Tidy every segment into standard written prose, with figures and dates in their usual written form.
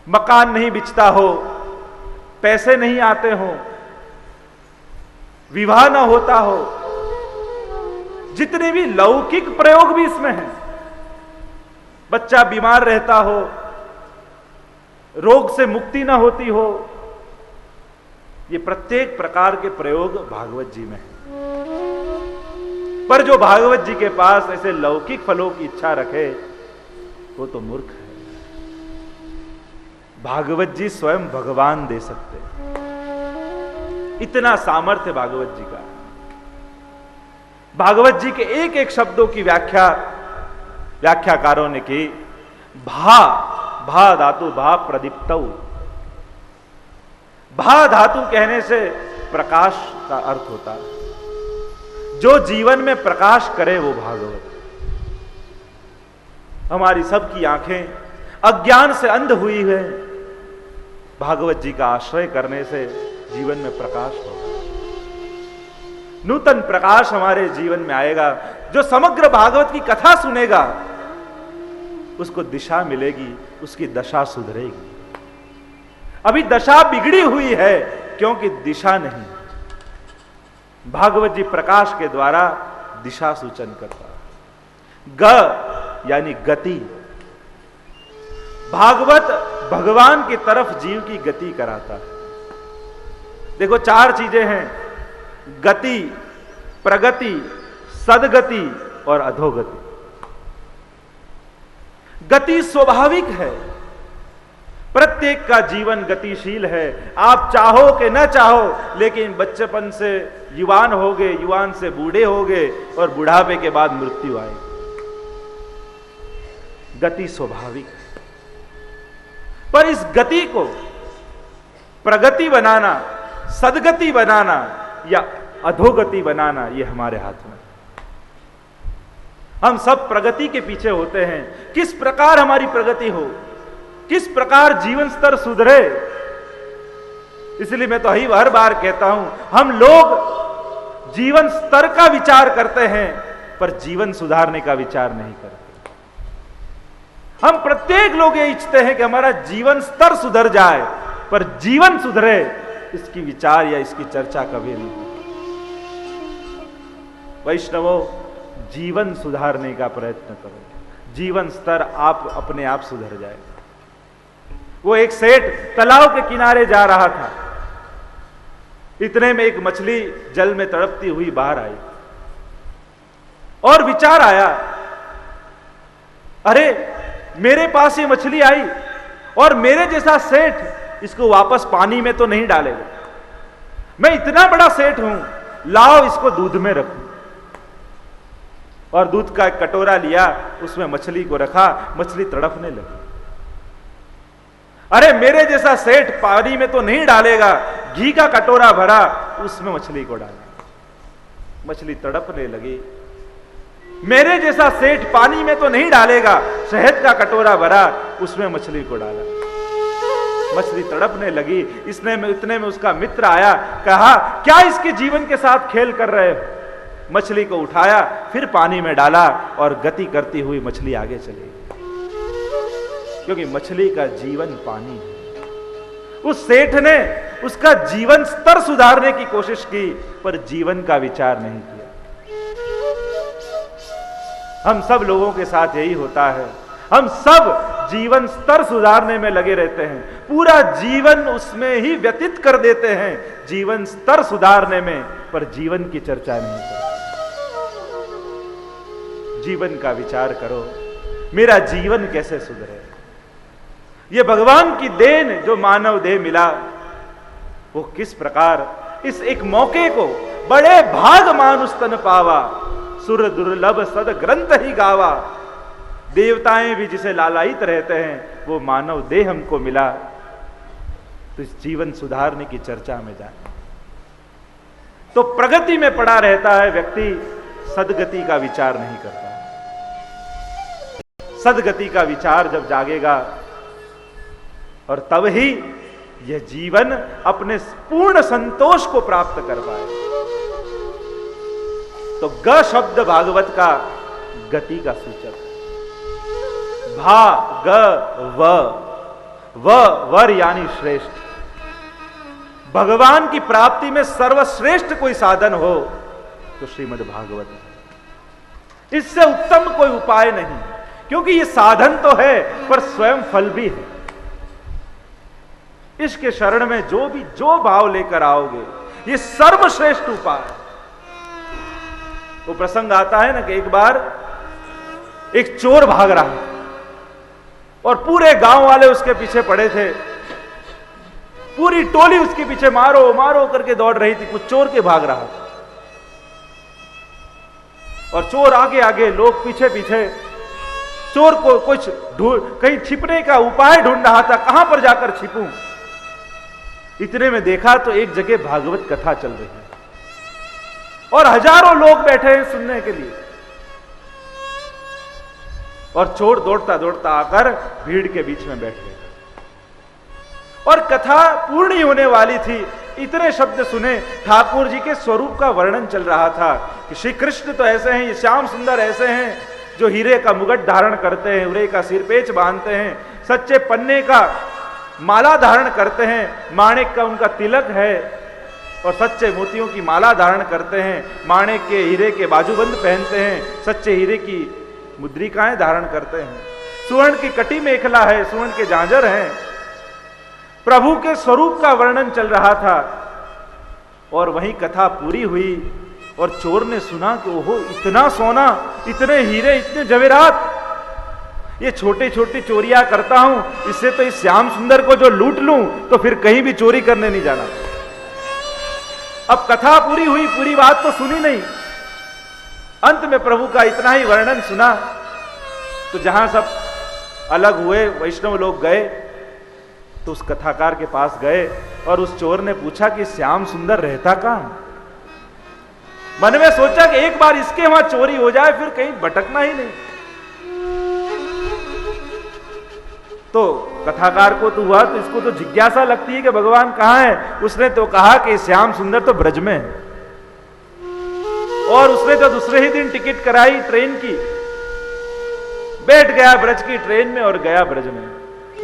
मकान नहीं बिचता हो, पैसे नहीं आते हो, विवाह ना होता हो, जितने भी लौकिक प्रयोग भी इसमें हैं, बच्चा बीमार रहता हो, रोग से मुक्ति ना होती हो, ये प्रत्येक प्रकार के प्रयोग भागवत जी में है। पर जो भागवत जी के पास ऐसे लौकिक फलों की इच्छा रखे वो तो मूर्ख है। भागवत जी स्वयं भगवान दे सकते, इतना सामर्थ्य भागवत जी का। भागवत जी के एक एक शब्दों की व्याख्याकारों ने की। भा धातु भा प्रदीप्तौ, भा धातु कहने से प्रकाश का अर्थ होता है। जो जीवन में प्रकाश करे वो भागवत। हमारी सबकी आंखें अज्ञान से अंध हुई है, भागवत जी का आश्रय करने से जीवन में प्रकाश होगा, नूतन प्रकाश हमारे जीवन में आएगा। जो समग्र भागवत की कथा सुनेगा उसको दिशा मिलेगी, उसकी दशा सुधरेगी। अभी दशा बिगड़ी हुई है क्योंकि दिशा नहीं। भागवत जी प्रकाश के द्वारा दिशा सूचन करता है। ग यानी गति। भागवत भगवान की तरफ जीव की गति कराता है। देखो 4 चीजें हैं, गति, प्रगति, सदगति और अधोगति। गति स्वाभाविक है, प्रत्येक का जीवन गतिशील है। आप चाहो कि न चाहो, लेकिन बच्चेपन से युवान हो गए, युवान से बूढ़े हो गए और बुढ़ापे के बाद मृत्यु आएगी। गति स्वाभाविक है, पर इस गति को प्रगति बनाना, सदगति बनाना या अधोगति बनाना ये हमारे हाथ में। हम सब प्रगति के पीछे होते हैं। किस प्रकार हमारी प्रगति हो, किस प्रकार जीवन स्तर सुधरे। इसलिए मैं तो हर बार कहता हूं, हम लोग जीवन स्तर का विचार करते हैं पर जीवन सुधारने का विचार नहीं करते। हम प्रत्येक लोग ये इच्छते हैं कि हमारा जीवन स्तर सुधर जाए, पर जीवन सुधरे इसकी विचार या इसकी चर्चा कभी नहीं होती। वैष्णवों, जीवन सुधारने का प्रयत्न करो, जीवन स्तर आप अपने आप सुधर जाएगा। वो एक सेठ तालाब के किनारे जा रहा था, इतने में एक मछली जल में तड़पती हुई बाहर आई और विचार आया, अरे मेरे पास ये मछली आई और मेरे जैसा सेठ इसको वापस पानी में तो नहीं डालेगा। मैं इतना बड़ा सेठ हूं, लाओ इसको दूध में रखूं। और दूध का एक कटोरा लिया, उसमें मछली को रखा, मछली तड़पने लगी। अरे मेरे जैसा सेठ पानी में तो नहीं डालेगा, घी का कटोरा भरा, उसमें मछली को डाला, मछली तड़पने लगी। मेरे जैसा सेठ पानी में तो नहीं डालेगा, शहद का कटोरा भरा, उसमें मछली को डाला, मछली तड़पने लगी। इतने में उसका मित्र आया, कहा क्या इसके जीवन के साथ खेल कर रहे हो। मछली को उठाया, फिर पानी में डाला और गति करती हुई मछली आगे चली, क्योंकि मछली का जीवन पानी है। उस सेठ ने उसका जीवन स्तर सुधारने की कोशिश की, पर जीवन का विचार नहीं किया। हम सब लोगों के साथ यही होता है, हम सब जीवन स्तर सुधारने में लगे रहते हैं, पूरा जीवन उसमें ही व्यतीत कर देते हैं, जीवन स्तर सुधारने में, पर जीवन की चर्चा नहीं करते। जीवन का विचार करो, मेरा जीवन कैसे सुधरे। ये भगवान की देन जो मानव देह मिला, वो किस प्रकार इस एक मौके को बड़े भाग मानुष तन पावा, सुर दुर्लभ सद ग्रंथ ही गावा। देवताएं भी जिसे लालायित रहते हैं, वो मानव देह हमको मिला, तो इस जीवन सुधारने की चर्चा में जाए। तो प्रगति में पड़ा रहता है व्यक्ति, सदगति का विचार नहीं करता। सदगति का विचार जब जागेगा और तब ही यह जीवन अपने पूर्ण संतोष को प्राप्त कर पाए। तो ग शब्द भागवत का गति का सूचक है। भा ग व, वह वर यानी श्रेष्ठ। भगवान की प्राप्ति में सर्वश्रेष्ठ कोई साधन हो तो श्रीमद् भागवत है। इससे उत्तम कोई उपाय नहीं, क्योंकि ये साधन तो है पर स्वयं फल भी है। इसके शरण में जो भाव लेकर आओगे, ये सर्वश्रेष्ठ उपाय है। वो प्रसंग आता है ना कि एक बार एक चोर भाग रहा है और पूरे गांव वाले उसके पीछे पड़े थे। पूरी टोली उसके पीछे मारो मारो करके दौड़ रही थी। कुछ चोर के भाग रहा था और चोर आगे आगे, लोग पीछे पीछे। चोर को कुछ कहीं छिपने का उपाय ढूंढ रहा था, कहां पर जाकर छिपूं। इतने में देखा तो एक जगह भागवत कथा चल रही है और हजारों लोग बैठे हैं सुनने के लिए। और चोर दौड़ता दौड़ता आकर भीड़ के बीच में बैठ गया और कथा पूर्ण होने वाली थी। इतने शब्द सुने, ठाकुर जी के स्वरूप का वर्णन चल रहा था कि श्री कृष्ण तो ऐसे हैं, ये श्याम सुंदर ऐसे हैं जो हीरे का मुगट धारण करते हैं, उरे का सिरपेच बांधते हैं, सच्चे पन्ने का माला धारण करते हैं, माणिक का उनका तिलक है और सच्चे मोतियों की माला धारण करते हैं, माणिक के हीरे के बाजूबंद पहनते हैं, सच्चे हीरे की मुद्रिकाएं धारण करते हैं, सुवर्ण की कटी मेखला है, सुवर्ण के झांझर हैं। प्रभु के स्वरूप का वर्णन चल रहा था और वहीं कथा पूरी हुई और चोर ने सुना कि ओहो, इतना सोना, इतने हीरे, इतने जवेरात, ये छोटी छोटी चोरियां करता हूं, इससे तो इस श्याम सुंदर को जो लूट लूं तो फिर कहीं भी चोरी करने नहीं जाना। अब कथा पूरी हुई, पूरी बात तो सुनी नहीं। अंत में प्रभु का इतना ही वर्णन सुना तो जहां सब अलग हुए, वैष्णव लोग गए तो उस कथाकार के पास गए और उस चोर ने पूछा कि श्याम सुंदर रहता कहां। मन में सोचा कि एक बार इसके वहां चोरी हो जाए, फिर कहीं भटकना ही नहीं। तो कथाकार को तो हुआ, तो इसको तो जिज्ञासा लगती है कि भगवान कहां है। उसने तो कहा कि श्याम सुंदर तो ब्रज में है। और उसने तो दूसरे ही दिन टिकट कराई ट्रेन की, बैठ गया ब्रज की ट्रेन में और गया ब्रज में।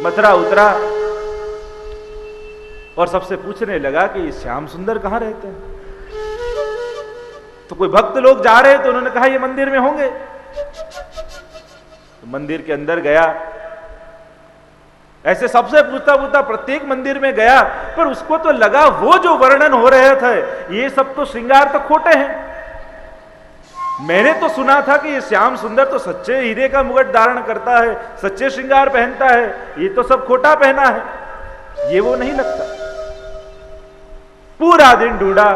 मथुरा उतरा और सबसे पूछने लगा कि ये श्याम सुंदर कहां रहते हैं। तो कोई भक्त लोग जा रहे तो उन्होंने कहा ये मंदिर में होंगे। तो मंदिर के अंदर गया, ऐसे सबसे पूछता पूछता प्रत्येक मंदिर में गया, पर उसको तो लगा वो जो वर्णन हो रहे थे ये सब तो श्रृंगार तो खोटे हैं। मैंने तो सुना था कि ये श्याम सुंदर तो सच्चे हीरे का मुगट धारण करता है, सच्चे श्रृंगार पहनता है, ये तो सब खोटा पहना है, ये वो नहीं लगता। पूरा दिन ढूंढा,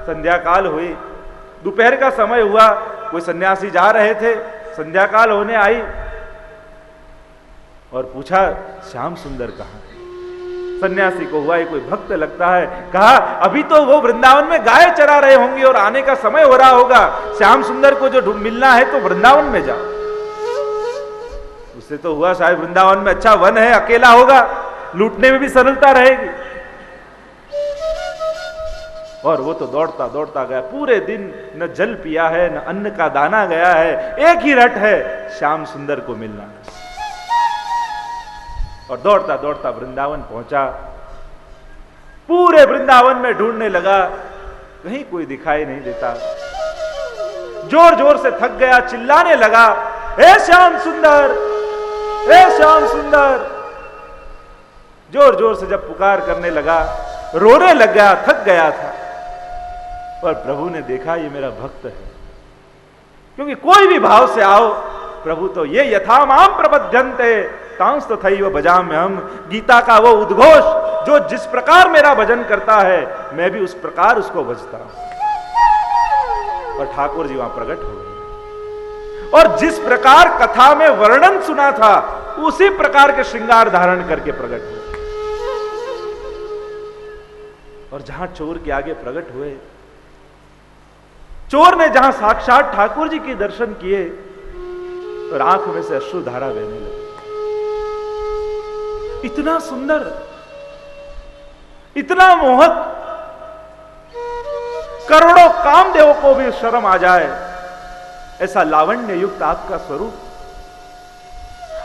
संध्या काल हुई, दोपहर का समय हुआ, कोई सन्यासी जा रहे थे, संध्या काल होने आई और पूछा श्याम सुंदर कहां। सन्यासी को हुआ ये कोई भक्त लगता है। कहा अभी तो वो वृंदावन में गाय चरा रहे होंगे और आने का समय हो रहा होगा, श्याम सुंदर को जो मिलना है तो वृंदावन में जाओ। उससे तो हुआ शायद वृंदावन में अच्छा वन है, अकेला होगा, लूटने में भी सरलता रहेगी। और वो तो दौड़ता दौड़ता गया, पूरे दिन न जल पिया है न अन्न का दाना गया है, एक ही रट है श्याम सुंदर को मिलना है। और दौड़ता दौड़ता वृंदावन पहुंचा, पूरे वृंदावन में ढूंढने लगा, कहीं कोई दिखाई नहीं देता। जोर जोर से थक गया, चिल्लाने लगा, हे श्याम सुंदर, हे श्याम सुंदर। जोर जोर से जब पुकार करने लगा, रोने लग गया, थक गया था। और प्रभु ने देखा ये मेरा भक्त है, क्योंकि कोई भी भाव से आओ, प्रभु तो ये यथा माम प्रपद्यन्ते तांस तो थई वो बजाम में हम। गीता का वो उद्घोष जो जिस प्रकार मेरा भजन करता है, मैं भी उस प्रकार उसको भजता हूं। और ठाकुर जी वहां प्रकट हो गए और जिस प्रकार कथा में वर्णन सुना था उसी प्रकार के श्रृंगार धारण करके प्रकट हुए। और जहां चोर के आगे प्रकट हुए, चोर ने जहां साक्षात ठाकुर जी के दर्शन किए और आंख में से अश्रुधारा बहने लगी। इतना सुंदर, इतना मोहक, करोड़ों कामदेवों को भी शर्म आ जाए ऐसा लावण्य युक्त आपका स्वरूप,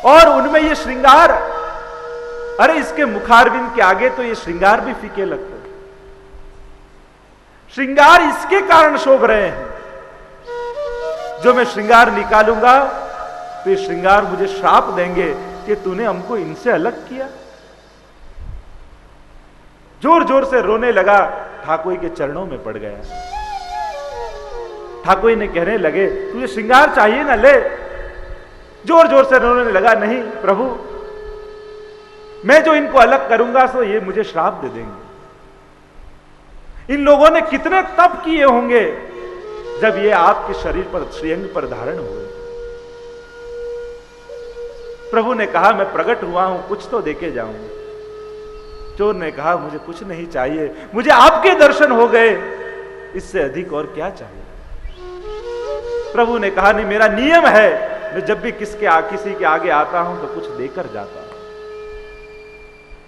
और उनमें ये श्रृंगार अरे इसके मुखारविंद के आगे तो ये श्रृंगार भी फीके लगते हैं। श्रृंगार इसके कारण शोभ रहे हैं। जो मैं श्रृंगार निकालूंगा तो ये श्रृंगार मुझे श्राप देंगे कि तूने हमको इनसे अलग किया। जोर जोर से रोने लगा, ठाकुर के चरणों में पड़ गया। ठाकुर ने कहने लगे, तुझे श्रृंगार चाहिए ना, ले। जोर जोर से रोने लगा, नहीं प्रभु, मैं जो इनको अलग करूंगा तो ये मुझे श्राप दे देंगे। इन लोगों ने कितने तप किए होंगे जब ये आपके शरीर पर, श्रीअंग पर धारण हुए। प्रभु ने कहा, मैं प्रकट हुआ हूं, कुछ तो देके जाऊंगा। चोर ने कहा, मुझे कुछ नहीं चाहिए, मुझे आपके दर्शन हो गए, इससे अधिक और क्या चाहिए। प्रभु ने कहा, नहीं, मेरा नियम है, मैं जब भी किसी के आगे आता हूं तो कुछ देकर जाता हूं।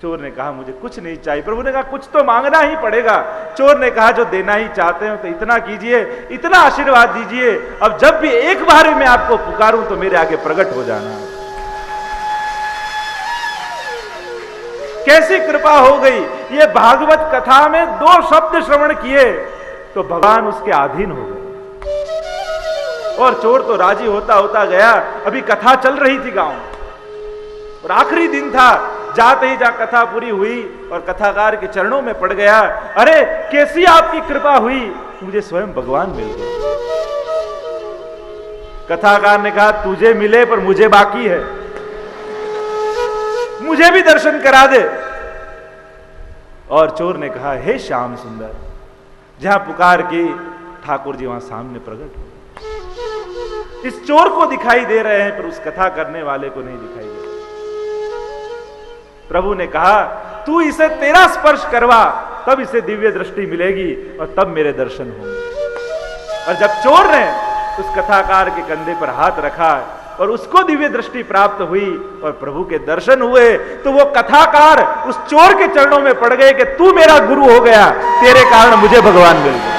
चोर ने कहा, मुझे कुछ नहीं चाहिए। प्रभु ने कहा, कुछ तो मांगना ही पड़ेगा। चोर ने कहा, जो देना ही चाहते हो तो इतना कीजिए, इतना आशीर्वाद दीजिए, अब जब भी एक बार मैं आपको पुकारूं तो मेरे आगे प्रकट हो जाना। कैसी कृपा हो गई। ये भागवत कथा में 2 शब्द श्रवण किए तो भगवान उसके अधीन हो गए। और चोर तो राजी होता होता गया। अभी कथा चल रही थी गांव और आखिरी दिन था। जाते ही जहां कथा पूरी हुई और कथाकार के चरणों में पड़ गया, अरे कैसी आपकी कृपा हुई, मुझे स्वयं भगवान मिल गए। कथाकार ने कहा, तुझे मिले पर मुझे बाकी है, मुझे भी दर्शन करा दे। और चोर ने कहा, हे श्याम सुंदर, जहां पुकार की ठाकुर जी वहां सामने प्रकट हो। इस चोर को दिखाई दे रहे हैं पर उस कथा करने वाले को नहीं दिखाई दे। प्रभु ने कहा, तू इसे तेरा स्पर्श करवा, तब इसे दिव्य दृष्टि मिलेगी और तब मेरे दर्शन होंगे। और जब चोर ने उस कथाकार के कंधे पर हाथ रखा और उसको दिव्य दृष्टि प्राप्त हुई और प्रभु के दर्शन हुए, तो वो कथाकार उस चोर के चरणों में पड़ गए कि तू मेरा गुरु हो गया, तेरे कारण मुझे भगवान मिल गए।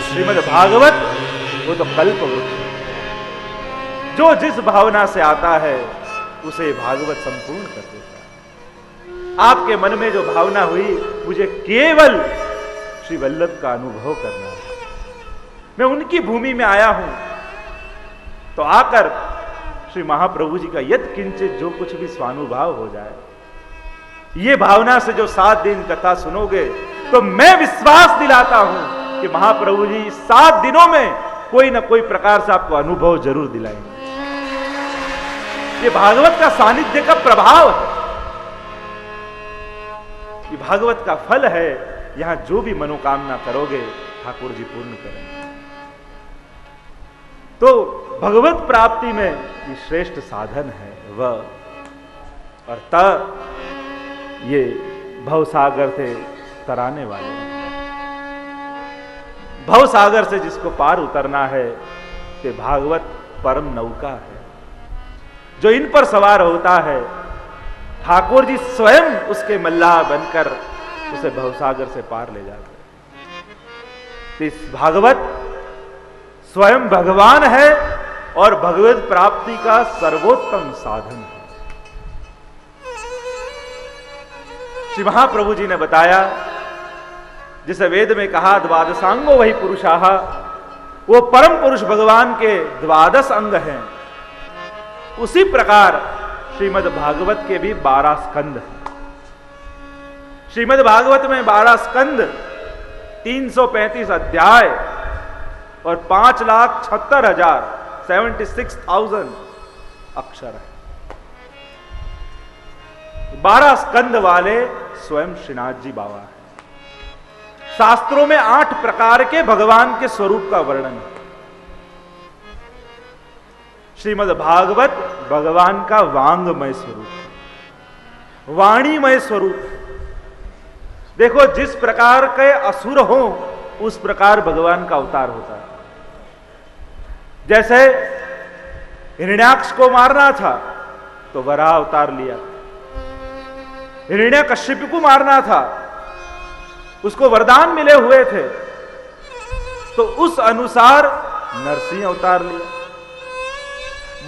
श्रीमद् भागवत वो तो कल्प वृक्ष, जो जिस भावना से आता है उसे भागवत संपूर्ण कर देता है। आपके मन में जो भावना हुई, मुझे केवल श्री वल्लभ का अनुभव करना है, मैं उनकी भूमि में आया हूं, तो आकर श्री महाप्रभु जी का यत् किंचित जो कुछ भी स्वानुभाव हो जाए। ये भावना से जो 7 दिन कथा सुनोगे तो मैं विश्वास दिलाता हूं कि महाप्रभु जी 7 दिनों में कोई ना कोई प्रकार से आपको अनुभव जरूर दिलाएंगे। ये भागवत का सानिध्य का प्रभाव है, ये भागवत का फल है। यहां जो भी मनोकामना करोगे ठाकुर जी पूर्ण करेंगे। तो भगवत प्राप्ति में ये श्रेष्ठ साधन है वह, और तब ये भवसागर से तराने वाले हैं। भवसागर से जिसको पार उतरना है कि भागवत परम नौका है, जो इन पर सवार होता है, ठाकुर जी स्वयं उसके मल्लाह बनकर उसे भवसागर से पार ले जाते हैं। तो इस भागवत स्वयं भगवान है और भगवत प्राप्ति का सर्वोत्तम साधन है। श्री महाप्रभु जी ने बताया, जिसे वेद में कहा द्वादशांगो वही पुरुषाः, वो परम पुरुष भगवान के 12 अंग हैं। उसी प्रकार श्रीमद् भागवत के भी 12 स्कंद हैं। श्रीमद् भागवत में 12 स्कंद, 335 अध्याय और 5,76,000 अक्षर है। 12 स्कंद वाले स्वयं श्रीनाथ जी बाबा हैं। शास्त्रों में 8 प्रकार के भगवान के स्वरूप का वर्णन है। श्रीमद् भागवत भगवान का वांगमय स्वरूप है, वाणीमय स्वरूप है। देखो, जिस प्रकार के असुर हो उस प्रकार भगवान का अवतार होता है। जैसे हिरण्याक्ष को मारना था तो वराह अवतार लिया, हिरण्यकश्यप को मारना था, उसको वरदान मिले हुए थे, तो उस अनुसार नरसिंह अवतार लिया।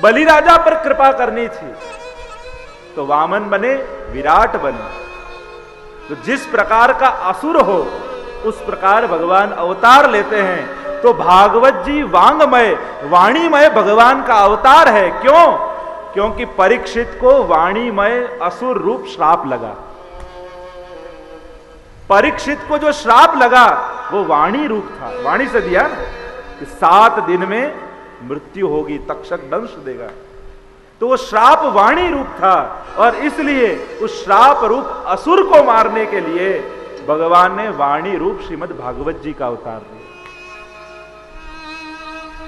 बलि राजा पर कृपा करनी थी तो वामन बने, विराट बने। तो जिस प्रकार का असुर हो उस प्रकार भगवान अवतार लेते हैं। तो भागवत जी वांगमय, वाणीमय भगवान का अवतार है। क्यों? क्योंकि परीक्षित को वाणीमय असुर रूप श्राप लगा। परीक्षित को जो श्राप लगा वो वाणी रूप था। वाणी से दिया ना कि 7 दिन में मृत्यु होगी, तक्षक दंश देगा। तो वो श्राप वाणी रूप था और इसलिए उस श्राप रूप असुर को मारने के लिए भगवान ने वाणी रूप श्रीमद् भागवत जी का अवतार लिया।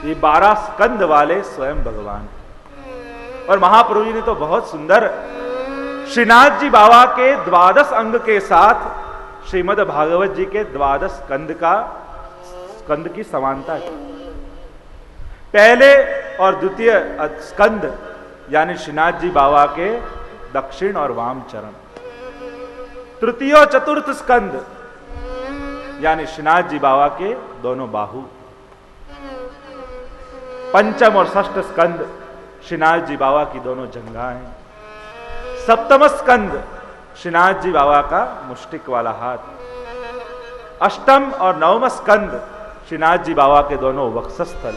ये 12 स्कंद वाले स्वयं भगवान। और महाप्रभु जी ने तो बहुत सुंदर श्रीनाथ जी बाबा के 12 अंग के साथ श्रीमद् भागवत जी के 12 स्कंद की समानता की। पहले और द्वितीय स्कंद यानी श्रीनाथ जी बाबा के दक्षिण और वाम चरण, तृतीय और चतुर्थ स्कंद यानी श्रीनाथ जी बाबा के दोनों बाहु, पंचम और षष्ठ स्कंद श्रीनाथ जी बाबा की दोनों जंघाएं, सप्तम स्कंद श्रीनाथ जी बाबा का मुष्टिक वाला हाथ, अष्टम और नवम स्कंद श्रीनाथ जी बाबा के दोनों वक्षस्थल,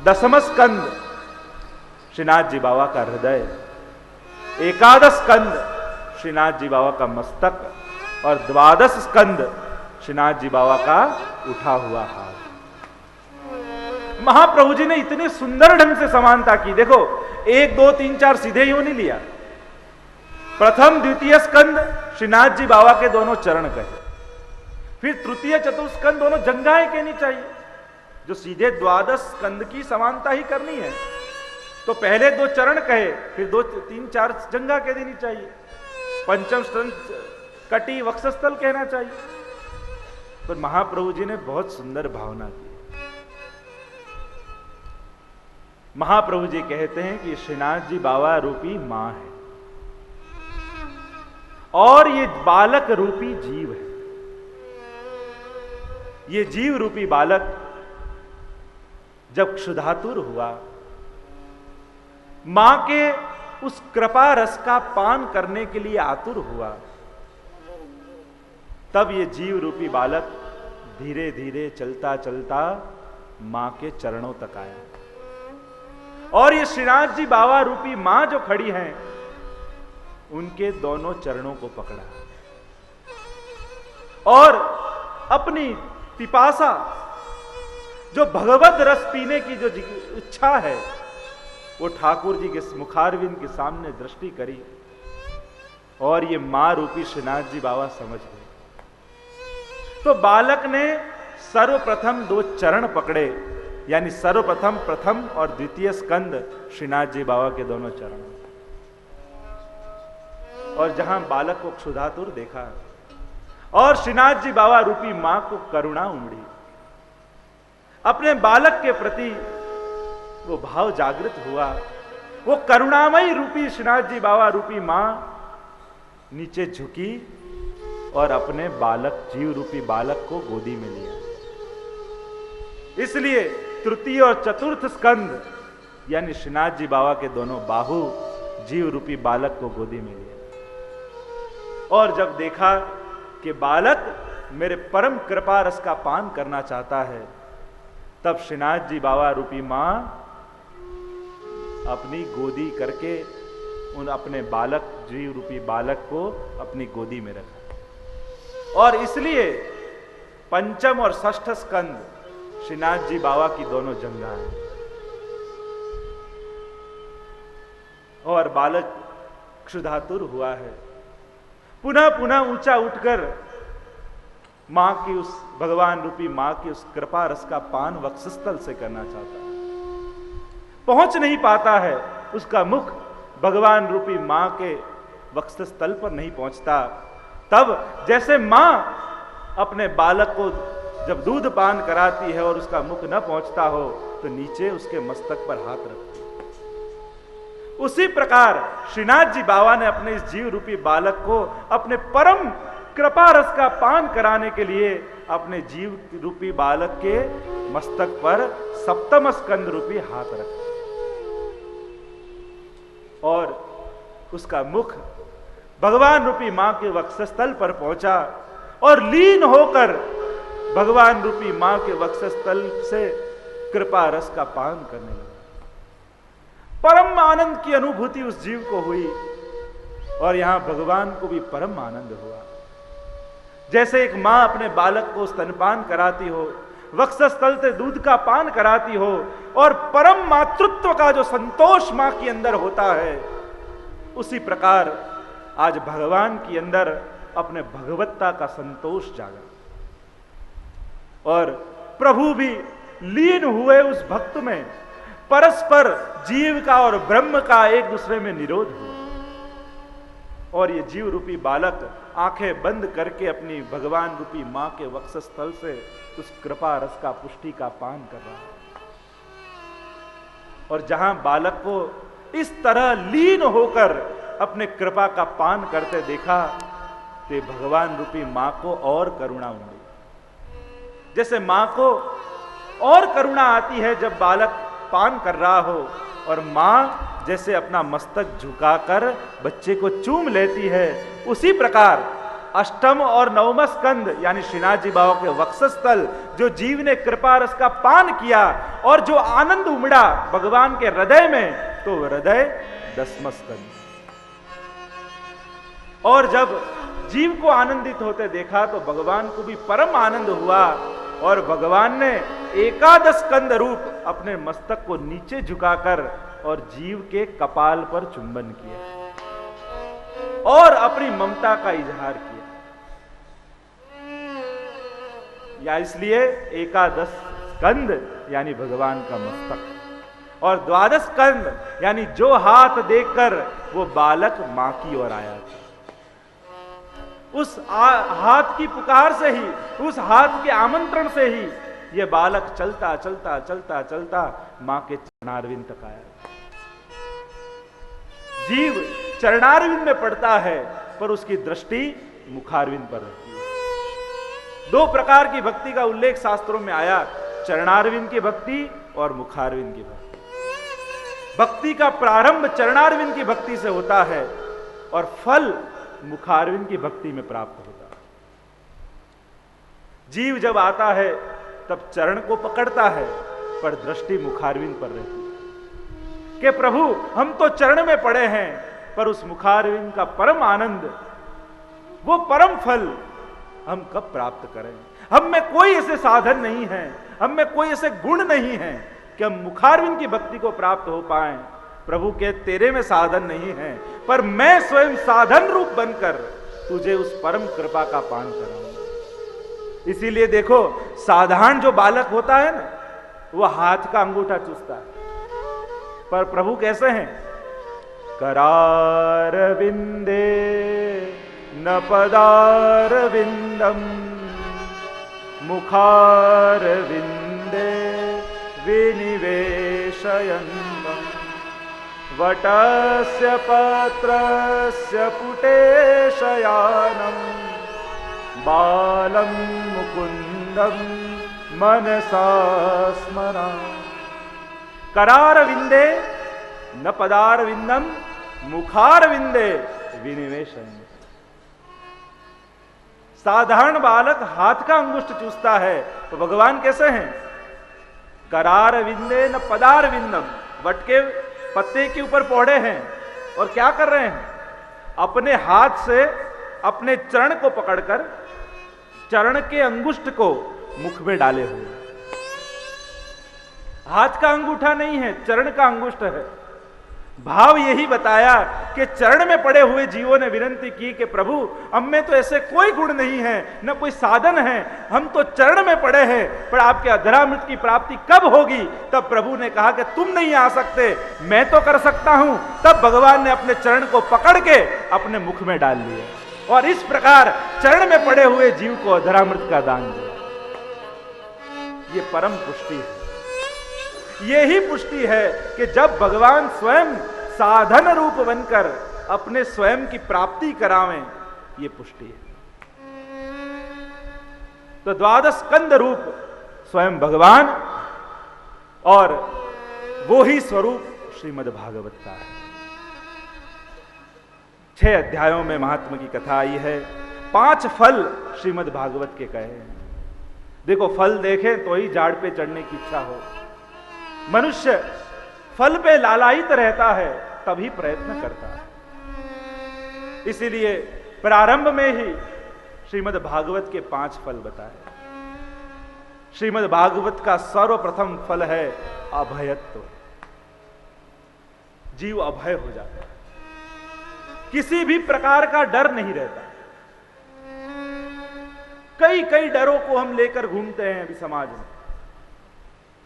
दसम स्कंद श्रीनाथ जी बाबा का हृदय, एकादश स्कंद श्रीनाथ जी बाबा का मस्तक और 12 स्कंद श्रीनाथ जी बाबा का उठा हुआ हाथ। महाप्रभु जी ने इतने सुंदर ढंग से समानता की। देखो 1 2 3 4 सीधे यूं नहीं लिया। प्रथम द्वितीय स्कंद श्रीनाथ जी बाबा के दोनों चरण कहे, फिर तृतीय चतुर्थ स्कंद दोनों जंघाएं कहनी चाहिए, जो सीधे 12 स्कंद की समानता ही करनी है। तो पहले 2 चरण कहे, फिर 2 3 4 जंघा कह देनी चाहिए, पंचम स्तन कटी वक्षस्थल कहना चाहिए। पर महाप्रभु जी ने बहुत सुंदर भावना की। महाप्रभु जी कहते हैं कि श्रीनाथ जी बाबा रूपी मां है और ये बालक रूपी जीव है। ये जीव रूपी बालक जब क्षुधातुर हुआ, मां के उस कृपा रस का पान करने के लिए आतुर हुआ, तब ये जीव रूपी बालक धीरे धीरे चलता चलता मां के चरणों तक आया। और ये श्रीनाथ जी बाबा रूपी मां जो खड़ी हैं, उनके दोनों चरणों को पकड़ा और अपनी पिपासा, जो भगवत रस पीने की जो इच्छा है, वो ठाकुर जी के मुखारविंद के सामने दृष्टि करी और ये मां रूपी श्रीनाथ जी बाबा समझ गए। तो बालक ने सर्वप्रथम 2 चरण पकड़े, यानी सर्वप्रथम प्रथम और द्वितीय स्कंद श्रीनाथ जी बाबा के दोनों चरण। और जहां बालक को क्षुधातुर देखा और श्रीनाथ जी बाबा रूपी मां को करुणा उमड़ी, अपने बालक के प्रति वो भाव जागृत हुआ। वो करुणामयी रूपी श्रीनाथ जी बाबा रूपी मां नीचे झुकी और अपने बालक, जीव रूपी बालक को गोदी में लिया। इसलिए तृतीय और चतुर्थ स्कंद यानी श्रीनाथ जी बाबा के दोनों बाहु जीव रूपी बालक को गोदी में लिया। और जब देखा कि बालक मेरे परम कृपा रस का पान करना चाहता है, तब श्रीनाथ जी बाबा रूपी मां अपनी गोदी करके उन अपने बालक, जीव रूपी बालक को अपनी गोदी में रखा। और इसलिए पंचम और षष्ठ स्कंद श्रीनाथ जी बाबा की दोनों जंघाएं। और बालक क्षुधातुर हुआ है, पुनः पुनः ऊंचा उठकर मां की, उस भगवान रूपी मां की उस कृपा रस का पान वक्षस्थल से करना चाहता है, पहुंच नहीं पाता है। उसका मुख भगवान रूपी मां के वक्षस्थल पर नहीं पहुंचता। तब जैसे मां अपने बालक को जब दूध पान कराती है और उसका मुख न पहुंचता हो तो नीचे उसके मस्तक पर हाथ रखती है, उसी प्रकार श्रीनाथ जी बाबा ने अपने इस जीव रूपी बालक को अपने परम कृपा रस का पान कराने के लिए अपने जीव रूपी बालक के मस्तक पर सप्तम स्कंद रूपी हाथ रखा और उसका मुख भगवान रूपी मां के वक्षस्थल पर पहुंचा और लीन होकर भगवान रूपी मां के वक्षस्थल से कृपा रस का पान करने लगा। परम आनंद की अनुभूति उस जीव को हुई और यहां भगवान को भी परम आनंद हुआ। जैसे एक मां अपने बालक को स्तनपान कराती हो, वक्षस्थल से दूध का पान कराती हो और परम मातृत्व का जो संतोष मां के अंदर होता है, उसी प्रकार आज भगवान के अंदर अपने भगवत्ता का संतोष जागा और प्रभु भी लीन हुए उस भक्त में। परस्पर जीव का और ब्रह्म का एक दूसरे में निरोध हुआ और ये जीव रूपी बालक आंखें बंद करके अपनी भगवान रूपी मां के वक्षस्थल से उस कृपा रस का पुष्टि का पान कर रहा है। और जहां बालक को इस तरह लीन होकर अपने कृपा का पान करते देखा तो भगवान रूपी मां को और करुणा उमड़ी। जैसे मां को और करुणा आती है जब बालक पान कर रहा हो और मां जैसे अपना मस्तक झुकाकर बच्चे को चूम लेती है, उसी प्रकार अष्टम और नवम स्कंद यानी श्रीनाथ जी बाबा के वक्षस्थल जो जीव ने कृपा रस का पान किया और जो आनंद उमड़ा भगवान के हृदय में, तो हृदय दसम स्कंद। और जब जीव को आनंदित होते देखा तो भगवान को भी परम आनंद हुआ और भगवान ने एकादश स्कंद रूप अपने मस्तक को नीचे झुकाकर और जीव के कपाल पर चुंबन किया और अपनी ममता का इजहार किया। या इसलिए एकादश स्कंद यानी भगवान का मस्तक और द्वादश स्कंद यानी जो हाथ देखकर वो बालक मां की ओर आया था, उस हाथ की पुकार से ही, उस हाथ के आमंत्रण से ही यह बालक चलता चलता चलता चलता मां के चरणारविंद तक आया। जीव चरणारविंद में पड़ता है पर उसकी दृष्टि मुखारविंद पर रहती है। दो प्रकार की भक्ति का उल्लेख शास्त्रों में आया, चरणारविंद की भक्ति और मुखारविंद की भक्ति। भक्ति का प्रारंभ चरणारविंद की भक्ति से होता है और फल मुखारविंद की भक्ति में प्राप्त होता है। जीव जब आता है तब चरण को पकड़ता है पर दृष्टि मुखारविंद पर रहती है कि प्रभु हम तो चरण में पड़े हैं, पर उस मुखारविंद का परम आनंद, वो परम फल हम कब प्राप्त करें। हम में कोई ऐसे साधन नहीं है, हम में कोई ऐसे गुण नहीं है कि हम मुखारविंद की भक्ति को प्राप्त हो पाएं। प्रभु के तेरे में साधन नहीं है, पर मैं स्वयं साधन रूप बनकर तुझे उस परम कृपा का पान कराऊंगा। इसीलिए देखो, साधारण जो बालक होता है ना, वो हाथ का अंगूठा चूसता है, पर प्रभु कैसे हैं? करार विंदे न पदार विंदम मुखार विंदे विनिवेशयन्तम् वटस्य पत्रस्य पुटे शयानम् बालं मुकुन्दं मनसा स्मरामि। करार विंदे न पदार विंदम मुखार विंदे विनिवेशयन्। साधारण बालक हाथ का अंगुष्ठ चूसता है, तो भगवान कैसे हैं? करार विंदे न पदार विंदम। वट के पत्ते के ऊपर पौड़े हैं और क्या कर रहे हैं? अपने हाथ से अपने चरण को पकड़कर चरण के अंगुष्ठ को मुख में डाले हुए। हाथ का अंगूठा नहीं है, चरण का अंगुष्ठ है। भाव यही बताया कि चरण में पड़े हुए जीवों ने विनती की कि प्रभु हम में तो ऐसे कोई गुण नहीं है, न कोई साधन है, हम तो चरण में पड़े हैं, पर आपके अधरामृत की प्राप्ति कब होगी? तब प्रभु ने कहा कि तुम नहीं आ सकते, मैं तो कर सकता हूं। तब भगवान ने अपने चरण को पकड़ के अपने मुख में डाल लिया और इस प्रकार चरण में पड़े हुए जीव को अधरामृत का दान दिया। ये परम पुष्टि है। यही पुष्टि है कि जब भगवान स्वयं साधन रूप बनकर अपने स्वयं की प्राप्ति करावें, ये पुष्टि है। तो द्वादश स्कंद रूप स्वयं भगवान और वो ही स्वरूप श्रीमद् भागवत का है। 6 अध्यायों में महात्मा की कथा आई है। 5 फल श्रीमद् भागवत के कहे हैं। देखो, फल देखें तो ही झाड़ पे चढ़ने की इच्छा हो। मनुष्य फल पे लालायित रहता है तभी प्रयत्न करता है। इसीलिए प्रारंभ में ही श्रीमद् भागवत के 5 फल बताए। श्रीमद् भागवत का सर्वप्रथम फल है अभयत्व। जीव अभय हो जाता है, किसी भी प्रकार का डर नहीं रहता। कई कई डरों को हम लेकर घूमते हैं अभी समाज में।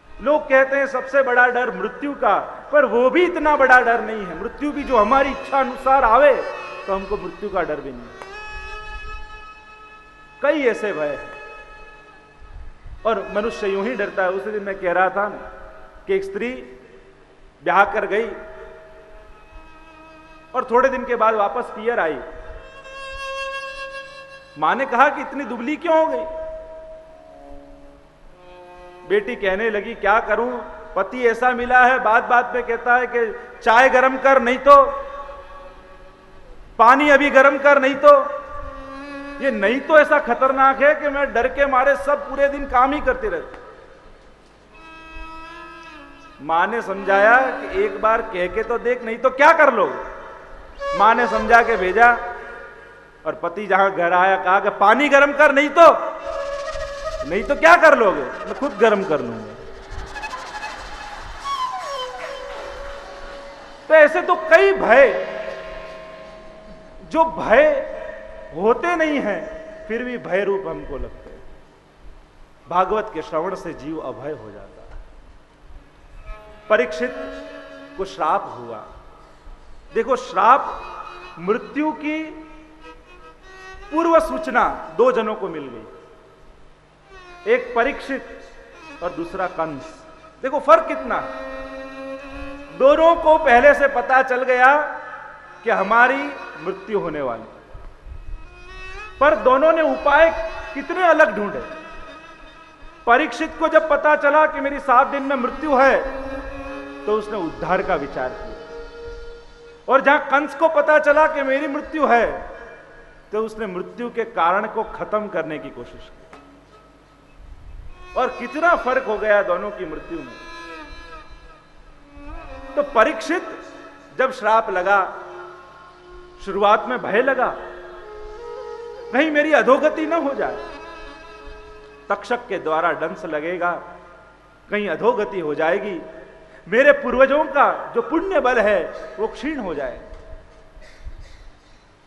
लोग कहते हैं सबसे बड़ा डर मृत्यु का, पर वो भी इतना बड़ा डर नहीं है। मृत्यु भी जो हमारी इच्छा अनुसार आवे तो हमको मृत्यु का डर भी नहीं। कई ऐसे भय हैं और मनुष्य यूं ही डरता है। उसी दिन मैं कह रहा था कि एक स्त्री ब्याह कर गई और थोड़े दिन के बाद वापस पियर आई। मां ने कहा कि इतनी दुबली क्यों हो गई? बेटी कहने लगी क्या करूं, पति ऐसा मिला है, बात बात में कहता है कि चाय गरम कर, नहीं तो पानी अभी गरम कर, नहीं तो। ये नहीं तो ऐसा खतरनाक है कि मैं डर के मारे सब पूरे दिन काम ही करती रहती। मां ने समझाया कि एक बार कह के तो देख, नहीं तो क्या कर लोगे। मां ने समझा के भेजा और पति जहां घर आया कहा कि पानी गरम कर, नहीं तो क्या कर लोगे, मैं खुद गरम कर लूंगा। तो ऐसे तो कई भय, जो भय होते नहीं हैं फिर भी भय रूप हमको लगते हैं। भागवत के श्रवण से जीव अभय हो जाता है। परीक्षित को श्राप हुआ। देखो, श्राप मृत्यु की पूर्व सूचना 2 जनों को मिल गई, एक परीक्षित और दूसरा कंस। देखो फर्क कितना। दोनों को पहले से पता चल गया कि हमारी मृत्यु होने वाली, पर दोनों ने उपाय कितने अलग ढूंढे। परीक्षित को जब पता चला कि मेरी 7 दिन में मृत्यु है तो उसने उद्धार का विचार किया, और जहां कंस को पता चला कि मेरी मृत्यु है तो उसने मृत्यु के कारण को खत्म करने की कोशिश की। और कितना फर्क हो गया दोनों की मृत्यु में। तो परीक्षित जब श्राप लगा, शुरुआत में भय लगा कहीं मेरी अधोगति न हो जाए, तक्षक के द्वारा दंश लगेगा, कहीं अधोगति हो जाएगी, मेरे पूर्वजों का जो पुण्य बल है वो क्षीण हो जाए।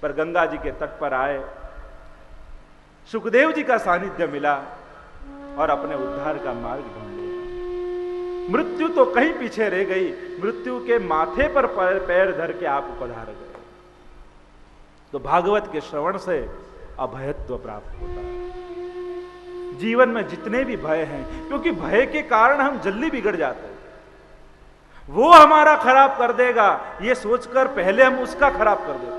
पर गंगा जी के तट पर आए, सुखदेव जी का सानिध्य मिला और अपने उद्धार का मार्ग ढूंढ लिया। मृत्यु तो कहीं पीछे रह गई, मृत्यु के माथे पर पैर धर के आप पधार गए। तो भागवत के श्रवण से अभयत्व प्राप्त होता है। जीवन में जितने भी भय हैं, क्योंकि भय के कारण हम जल्दी बिगड़ जाते हैं। वो हमारा खराब कर देगा ये सोचकर पहले हम उसका खराब कर देते हैं।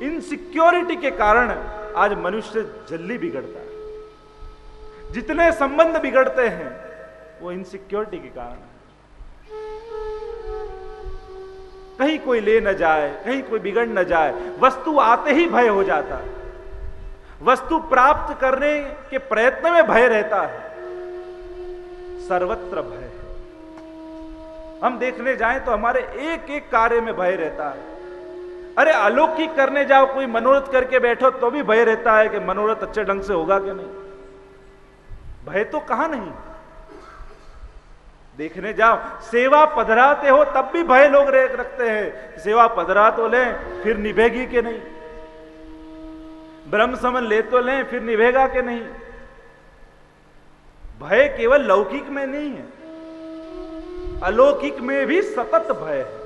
इनसिक्योरिटी के कारण आज मनुष्य जल्दी बिगड़ता है। जितने संबंध बिगड़ते हैं वो इनसिक्योरिटी के कारण है। कहीं कोई ले न जाए, कहीं कोई बिगड़ न जाए, वस्तु आते ही भय हो जाता है। वस्तु प्राप्त करने के प्रयत्न में भय रहता है। सर्वत्र भय है। हम देखने जाएं तो हमारे एक एक कार्य में भय रहता है। अरे अलौकिक करने जाओ, कोई मनोरथ करके बैठो तो भी भय रहता है कि मनोरथ अच्छे ढंग से होगा कि नहीं। भय तो कहां नहीं। देखने जाओ, सेवा पधराते हो तब भी भय लोग रखते हैं। सेवा पधरा तो लें फिर निभेगी कि नहीं, ब्रह्म समन ले तो लें फिर निभेगा कि नहीं। भय केवल लौकिक में नहीं है, अलौकिक में भी सतत भय है।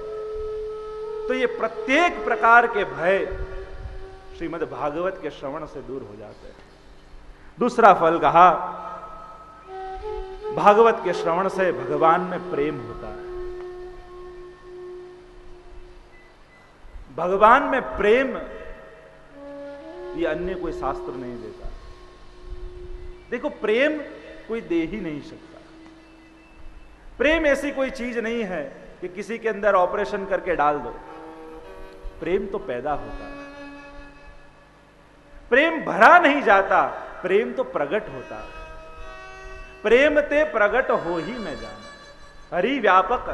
तो ये प्रत्येक प्रकार के भय श्रीमद् भागवत के श्रवण से दूर हो जाते हैं। दूसरा फल कहा, भागवत के श्रवण से भगवान में प्रेम होता है। भगवान में प्रेम ये अन्य कोई शास्त्र नहीं देता। देखो, प्रेम कोई दे ही नहीं सकता। प्रेम ऐसी कोई चीज नहीं है कि किसी के अंदर ऑपरेशन करके डाल दो। प्रेम तो पैदा होता है। प्रेम भरा नहीं जाता, प्रेम तो प्रकट होता है। प्रेम ते प्रकट हो ही मैं जाना, हरि व्यापक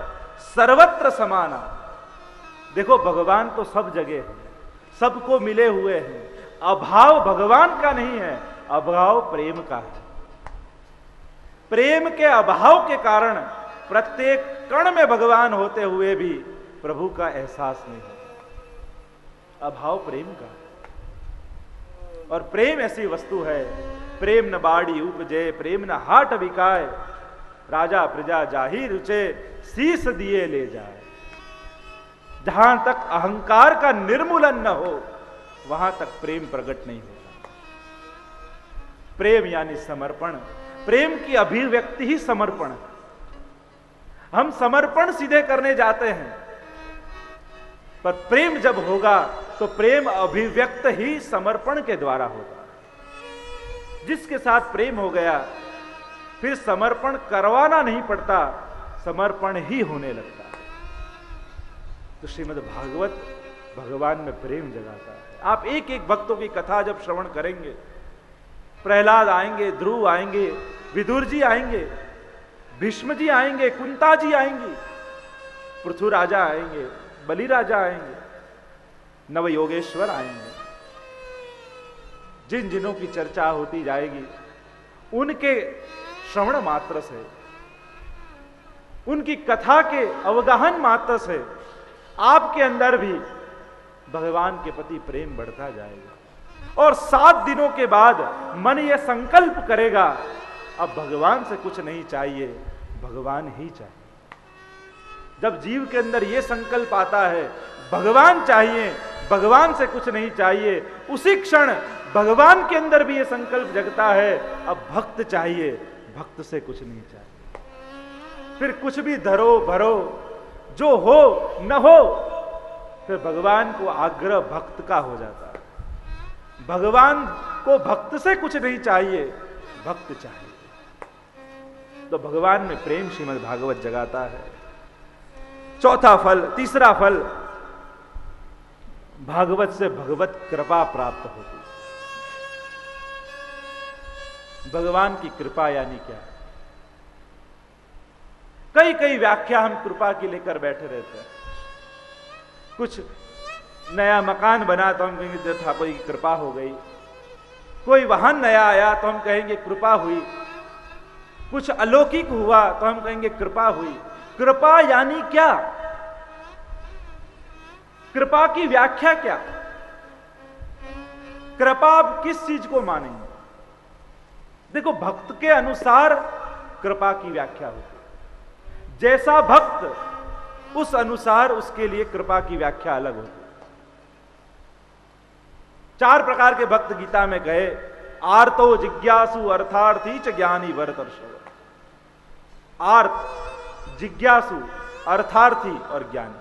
सर्वत्र समाना। देखो भगवान तो सब जगह है, सबको मिले हुए हैं। अभाव भगवान का नहीं है, अभाव प्रेम का है। प्रेम के अभाव के कारण प्रत्येक कण में भगवान होते हुए भी प्रभु का एहसास नहीं होता। अभाव प्रेम का है। और प्रेम ऐसी वस्तु है, प्रेम न बाड़ी उपजे, प्रेम न हाट बिकाए, राजा प्रजा जाहि रुचे, शीस दिए ले जाए। जहां तक अहंकार का निर्मूलन न हो, वहां तक प्रेम प्रकट नहीं होता। प्रेम यानी समर्पण, प्रेम की अभिव्यक्ति ही समर्पण। हम समर्पण सीधे करने जाते हैं, पर प्रेम जब होगा तो प्रेम अभिव्यक्त ही समर्पण के द्वारा होगा। जिसके साथ प्रेम हो गया, फिर समर्पण करवाना नहीं पड़ता, समर्पण ही होने लगता है। तो श्रीमद् भागवत भगवान में प्रेम जगाता है। आप एक एक भक्तों की कथा जब श्रवण करेंगे, प्रहलाद आएंगे, ध्रुव आएंगे, विदुर जी आएंगे, भीष्म जी आएंगे, कुंता जी आएंगी, पृथु राजा आएंगे, बलि राजा आएंगे, नवयोगेश्वर आएंगे। जिन जिनों की चर्चा होती जाएगी, उनके श्रवण मात्र से, उनकी कथा के अवगाहन मात्र से आपके अंदर भी भगवान के प्रति प्रेम बढ़ता जाएगा। और 7 दिनों के बाद मन यह संकल्प करेगा, अब भगवान से कुछ नहीं चाहिए, भगवान ही चाहिए। जब जीव के अंदर यह संकल्प आता है, भगवान चाहिए, भगवान से कुछ नहीं चाहिए, उसी क्षण भगवान के अंदर भी यह संकल्प जगता है, अब भक्त चाहिए, भक्त से कुछ नहीं चाहिए। फिर कुछ भी धरो भरो, जो हो न हो, फिर भगवान को आग्रह भक्त का हो जाता है। भगवान को भक्त से कुछ नहीं चाहिए, भक्त चाहिए। तो भगवान में प्रेम श्रीमद् भागवत जगाता है। चौथा फल, तीसरा फल, भागवत से भगवत कृपा प्राप्त होती। भगवान की कृपा यानी क्या? कई कई व्याख्या हम कृपा की लेकर बैठे रहते हैं। कुछ नया मकान बना तो हम कहेंगे ठाकुर की कृपा हो गई, कोई वाहन नया आया तो हम कहेंगे कृपा हुई, कुछ अलौकिक हुआ तो हम कहेंगे कृपा हुई। कृपा यानी क्या? कृपा की व्याख्या क्या? कृपा आप किस चीज को मानेंगे? देखो, भक्त के अनुसार कृपा की व्याख्या होती है। जैसा भक्त उस अनुसार उसके लिए कृपा की व्याख्या अलग होती है। 4 प्रकार के भक्त गीता में कहे, आर्तो जिज्ञासु अर्थार्थी च ज्ञानी वरतर्षव। आर्त, जिज्ञासु, अर्थार्थी और ज्ञानी,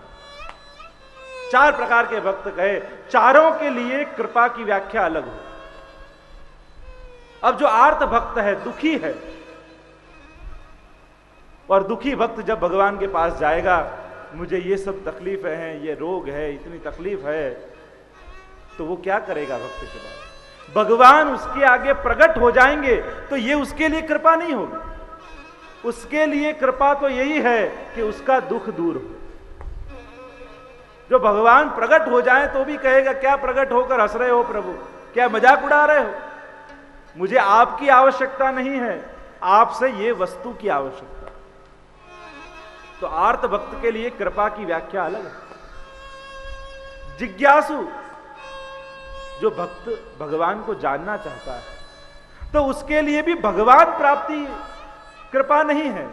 4 प्रकार के भक्त कहे। चारों के लिए कृपा की व्याख्या अलग हो। अब जो आर्त भक्त है, दुखी है, और दुखी भक्त जब भगवान के पास जाएगा, मुझे ये सब तकलीफें हैं, ये रोग है, इतनी तकलीफ है, तो वो क्या करेगा? भक्त के बाद भगवान उसके आगे प्रकट हो जाएंगे, तो ये उसके लिए कृपा नहीं होगी। उसके लिए कृपा तो यही है कि उसका दुख दूर हो। जो भगवान प्रकट हो जाए तो भी कहेगा, क्या प्रकट होकर हंस रहे हो प्रभु, क्या मजाक उड़ा रहे हो? मुझे आपकी आवश्यकता नहीं है, आपसे ये वस्तु की आवश्यकता। तो आर्त भक्त के लिए कृपा की व्याख्या अलग है। जिज्ञासु, जो भक्त भगवान को जानना चाहता है, तो उसके लिए भी भगवान प्राप्ति कृपा नहीं है।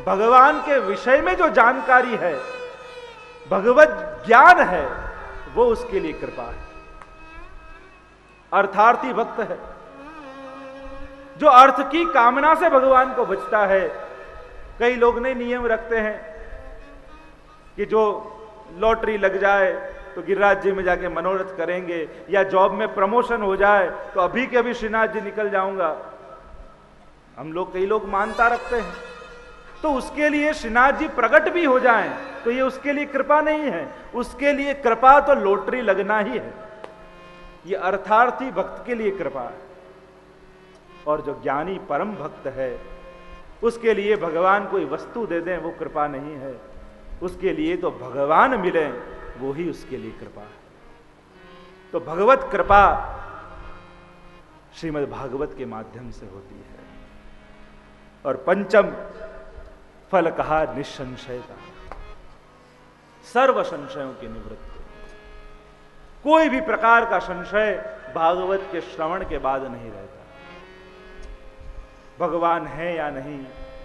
भगवान के विषय में जो जानकारी है, भगवत ज्ञान है, वो उसके लिए कृपा है। अर्थार्थी भक्त है, जो अर्थ की कामना से भगवान को बचता है। कई लोग ने नियम रखते हैं कि जो लॉटरी लग जाए तो गिरिराज जी में जाके मनोरथ करेंगे, या जॉब में प्रमोशन हो जाए तो अभी के अभी श्रीनाथ जी निकल जाऊंगा। हम लोग, कई लोग मानता रखते हैं। तो उसके लिए श्रीनाथ जी प्रकट भी हो जाएं तो ये उसके लिए कृपा नहीं है। उसके लिए कृपा तो लॉटरी लगना ही है। ये अर्थार्थी भक्त के लिए कृपा है। और जो ज्ञानी परम भक्त है उसके लिए भगवान कोई वस्तु दे दें वो कृपा नहीं है। उसके लिए तो भगवान मिले वो ही उसके लिए कृपा है। तो भगवत कृपा श्रीमद् भागवत के माध्यम से होती है। और पंचम फल कहा निसंशयता, सर्व संशयों की निवृत्ति। कोई भी प्रकार का संशय भागवत के श्रवण के बाद नहीं रहता। भगवान है या नहीं,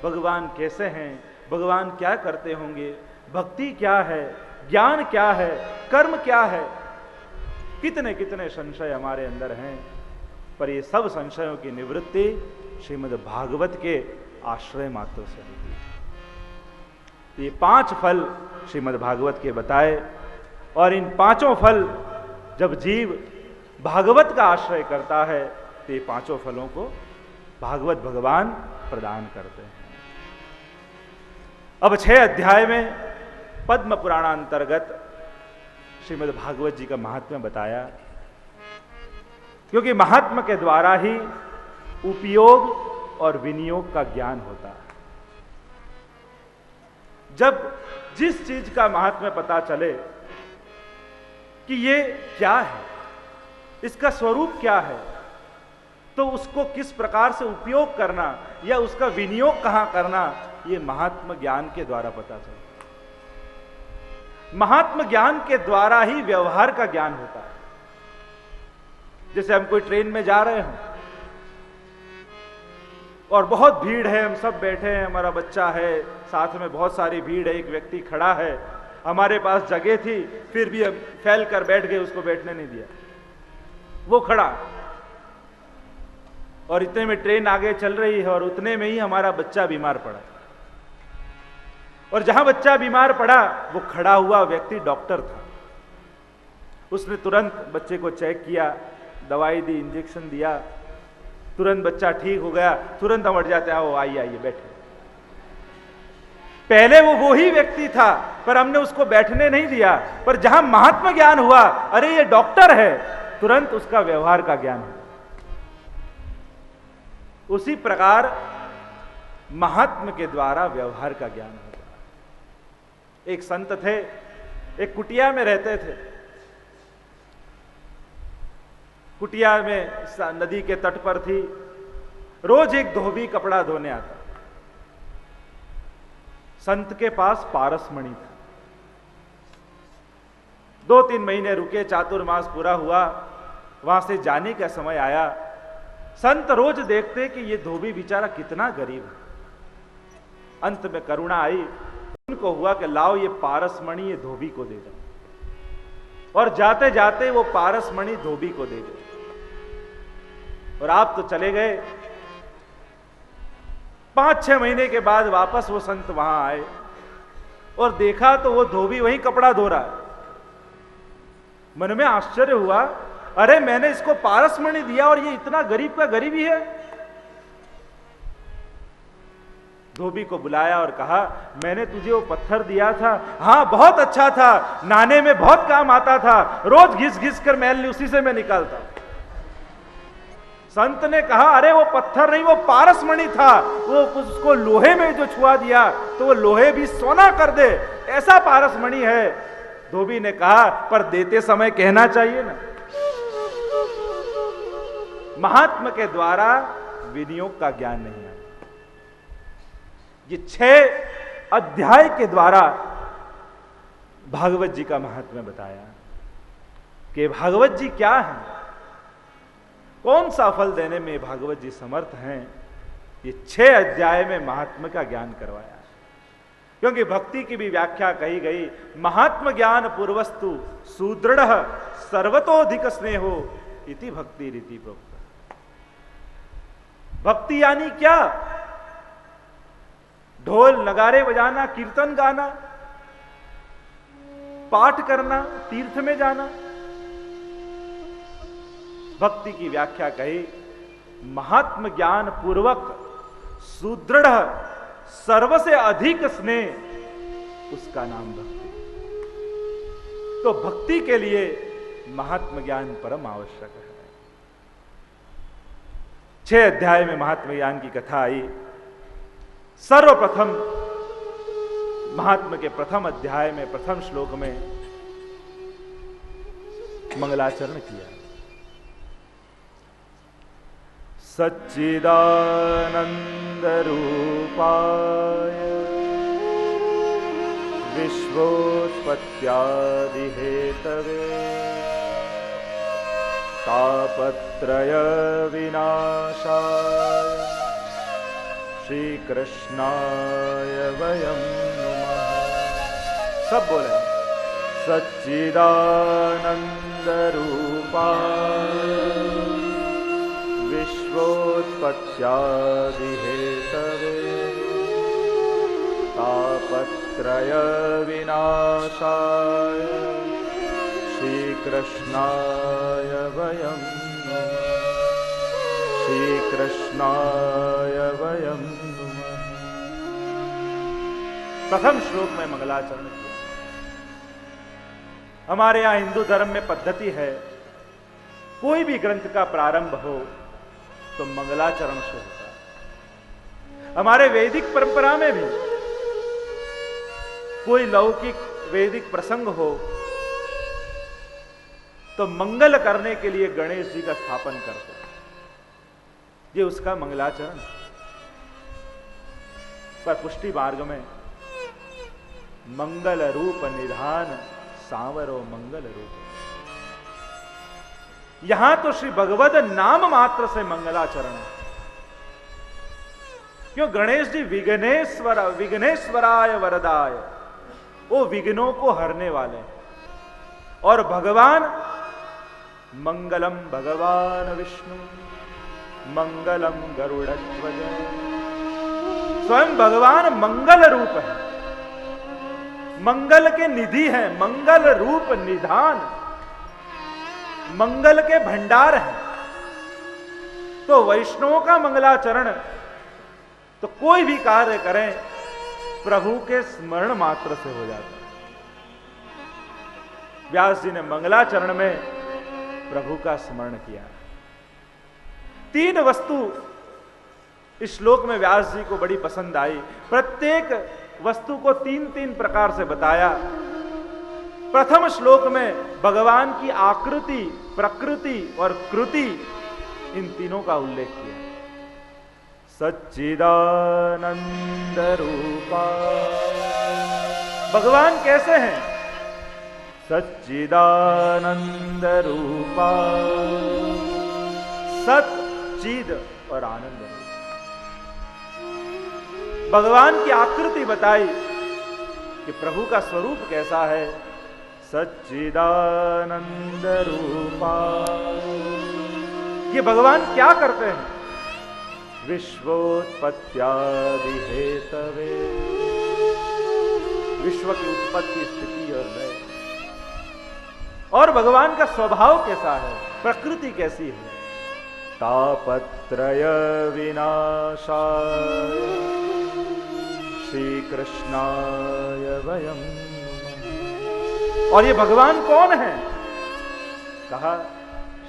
भगवान कैसे हैं, भगवान क्या करते होंगे, भक्ति क्या है, ज्ञान क्या है, कर्म क्या है, कितने कितने संशय हमारे अंदर हैं। पर ये सब संशयों की निवृत्ति श्रीमद् भागवत के आश्रय मात्र से होती है। ये 5 फल श्रीमद् भागवत के बताए और इन 5 फल जब जीव भागवत का आश्रय करता है तो ये 5 फलों को भागवत भगवान प्रदान करते हैं। अब 6 अध्याय में पद्म पुराणांतर्गत श्रीमद् भागवत जी का महात्म्य बताया, क्योंकि महात्म्य के द्वारा ही उपयोग और विनियोग का ज्ञान होता है। जब जिस चीज का महात्म्य पता चले कि ये क्या है, इसका स्वरूप क्या है, तो उसको किस प्रकार से उपयोग करना या उसका विनियोग कहां करना, ये महात्म्य ज्ञान के द्वारा पता चलता है। महात्म्य ज्ञान के द्वारा ही व्यवहार का ज्ञान होता है। जैसे हम कोई ट्रेन में जा रहे हो और बहुत भीड़ है, हम सब बैठे हैं, हमारा बच्चा है, साथ में बहुत सारी भीड़ है, एक व्यक्ति खड़ा है, हमारे पास जगह थी फिर भी हम फैल कर बैठ गए, उसको बैठने नहीं दिया, वो खड़ा। और इतने में ट्रेन आगे चल रही है और उतने में ही हमारा बच्चा बीमार पड़ा। और जहां बच्चा बीमार पड़ा वो खड़ा हुआ व्यक्ति डॉक्टर था। उसने तुरंत बच्चे को चेक किया, दवाई दी, इंजेक्शन दिया, तुरंत बच्चा ठीक हो गया। तुरंत हम उठ जाते हैं, आइए आइए बैठे। पहले वो ही व्यक्ति था पर हमने उसको बैठने नहीं दिया। पर जहां महात्मा ज्ञान हुआ, अरे ये डॉक्टर है, तुरंत उसका व्यवहार का ज्ञान हुआ। उसी प्रकार महात्मा के द्वारा व्यवहार का ज्ञान होता। एक संत थे, एक कुटिया में रहते थे। कुटिया में नदी के तट पर थी। रोज एक धोबी कपड़ा धोने आता। संत के पास पारसमणि था। 2-3 महीने रुके, चातुर्मास पूरा हुआ, वहां से जाने का समय आया। संत रोज देखते कि ये धोबी बेचारा कितना गरीब है। अंत में करुणा आई, उनको हुआ कि लाओ ये पारसमणि ये धोबी को दे दो। और जाते जाते वो पारसमणि धोबी को दे गए। और आप तो चले गए। 5-6 महीने के बाद वापस वो संत वहां आए और देखा तो वो धोबी वहीं कपड़ा धो रहा है। मन में आश्चर्य हुआ, अरे मैंने इसको पारसमणि दिया और ये इतना गरीब का गरीब ही है। धोबी को बुलाया और कहा, मैंने तुझे वो पत्थर दिया था, हां बहुत अच्छा था, नहाने में बहुत काम आता था, रोज घिस घिस कर मैल उसी से मैं निकालता। संत ने कहा, अरे वो पत्थर नहीं, वो पारसमणि था, वो उसको लोहे में जो छुआ दिया तो वो लोहे भी सोना कर दे, ऐसा पारसमणि है। धोबी ने कहा, पर देते समय कहना चाहिए ना। महात्मा के द्वारा विनियोग का ज्ञान नहीं है। ये 6 अध्याय के द्वारा भागवत जी का महात्म्य बताया कि भागवत जी क्या है, कौन सा फल देने में भागवत जी समर्थ हैं। ये 6 अध्याय में महात्म्य का ज्ञान करवाया। क्योंकि भक्ति की भी व्याख्या कही गई, महात्म ज्ञान पूर्वस्तु सुदृढ़ सर्वतोधिक स्नेहो इति भक्ति रीति प्रोक्त। भक्ति यानी क्या? ढोल नगारे बजाना, कीर्तन गाना, पाठ करना, तीर्थ में जाना। भक्ति की व्याख्या कही, महात्म ज्ञान पूर्वक सुदृढ़ सर्वसे अधिक स्नेह उसका नाम भक्ति। तो भक्ति के लिए महात्म ज्ञान परम आवश्यक है। 6 अध्याय में महात्म ज्ञान की कथा आई। सर्वप्रथम महात्म के प्रथम अध्याय में प्रथम श्लोक में मंगलाचरण किया। सच्चिदानंद रूपाय विश्वोत्पत्त्यादि हेतवे तापत्रय विनाशाय श्री कृष्णाय वयं नुमः। सब बोले सच्चिदानंद रूपाय विश्वोत्पत्त्यादि हेतवे तापत्रय विनाशाय श्री कृष्णाय वयं नुमः। श्री कृष्णाय वयं नुमः। प्रथम श्लोक में मंगलाचरण किया। हमारे यहां हिंदू धर्म में पद्धति है, कोई भी ग्रंथ का प्रारंभ हो तो मंगलाचरण से होता है। हमारे वैदिक परंपरा में भी कोई लौकिक वैदिक प्रसंग हो तो मंगल करने के लिए गणेश जी का स्थापन करते हैं। ये उसका मंगलाचरण। पर पुष्टि मार्ग में मंगल रूप निधान सांवरो मंगल रूप, यहां तो श्री भगवद नाम मात्र से मंगलाचरण है। क्यों? गणेश जी विघ्नेश्वराय वरदाय, वो विघ्नों को हरने वाले हैं। और भगवान मंगलम भगवान विष्णु मंगलम गरुड़ध्वज, स्वयं भगवान मंगल रूप है, मंगल के निधि है, मंगल रूप निधान, मंगल के भंडार है। तो वैष्णवों का मंगलाचरण, तो कोई भी कार्य करें प्रभु के स्मरण मात्र से हो जाता है। व्यास जी ने मंगलाचरण में प्रभु का स्मरण किया। 3 वस्तु इस श्लोक में व्यास जी को बड़ी पसंद आई। प्रत्येक वस्तु को 3-3 प्रकार से बताया। प्रथम श्लोक में भगवान की आकृति, प्रकृति और कृति, इन तीनों का उल्लेख किया। सच्चिदानंद रूपा, भगवान कैसे हैं? सच्चिदानंद रूपा, सत, चिद और आनंद। भगवान की आकृति बताई कि प्रभु का स्वरूप कैसा है। सच्चिदानंद रूपा, ये भगवान क्या करते हैं? विश्वोत्पत्त्यादि हेतवे, विश्व की उत्पत्ति, स्थिति और लय। और भगवान का स्वभाव कैसा है, प्रकृति कैसी है? तापत्रय विनाशाय श्री कृष्णाय वयं नुमः। और ये भगवान कौन है? कहा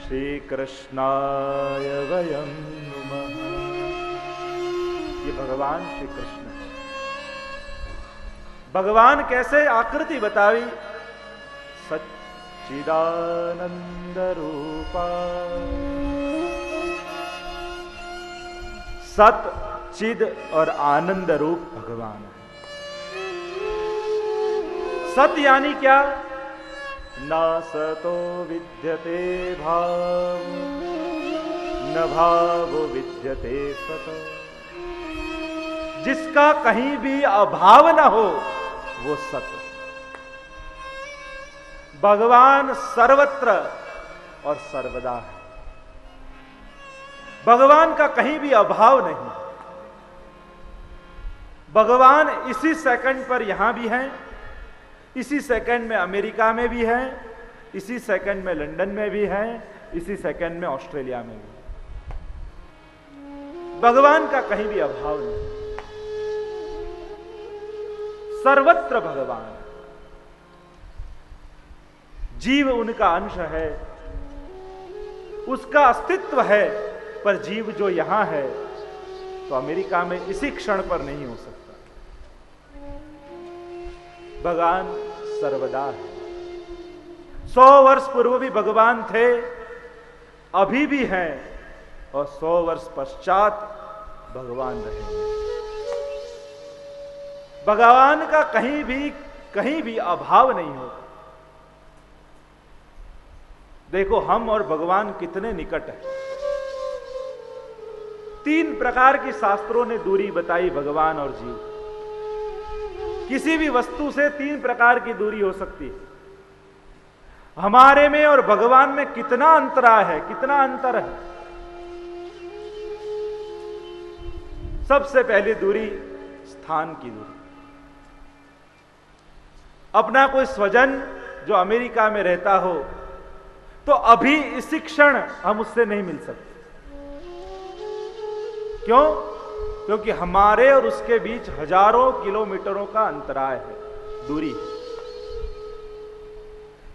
श्री कृष्णाय वयं नुमः। ये भगवान श्री कृष्ण है। भगवान कैसे? आकृति बताई। सच्चिदानंद रूपा, सत, चिद और आनंद रूप भगवान है। सत यानी क्या? न सतो विद्यते भाव, न भाव विद्यते सत। जिसका कहीं भी अभाव न हो वो सत। भगवान सर्वत्र और सर्वदा है। भगवान का कहीं भी अभाव नहीं। भगवान इसी सेकंड पर यहां भी हैं, इसी सेकंड में अमेरिका में भी हैं, इसी सेकंड में लंदन में भी हैं, इसी सेकंड में ऑस्ट्रेलिया में भी। भगवान का कहीं भी अभाव नहीं। सर्वत्र भगवान। जीव उनका अंश है, उसका अस्तित्व है, पर जीव जो यहां है तो अमेरिका में इसी क्षण पर नहीं हो सकता। भगवान सर्वदा है। 100 वर्ष पूर्व भी भगवान थे, अभी भी हैं, और 100 वर्ष पश्चात भगवान रहेंगे। भगवान का कहीं भी अभाव नहीं होता। देखो हम और भगवान कितने निकट हैं। 3 प्रकार की शास्त्रों ने दूरी बताई भगवान और जीव। किसी भी वस्तु से 3 प्रकार की दूरी हो सकती है। हमारे में और भगवान में कितना अंतराय है, कितना अंतर है। सबसे पहली दूरी स्थान की दूरी। अपना कोई स्वजन जो अमेरिका में रहता हो तो अभी इसी क्षण हम उससे नहीं मिल सकते। क्यों? क्योंकि हमारे और उसके बीच हजारों किलोमीटरों का अंतराय है, दूरी है।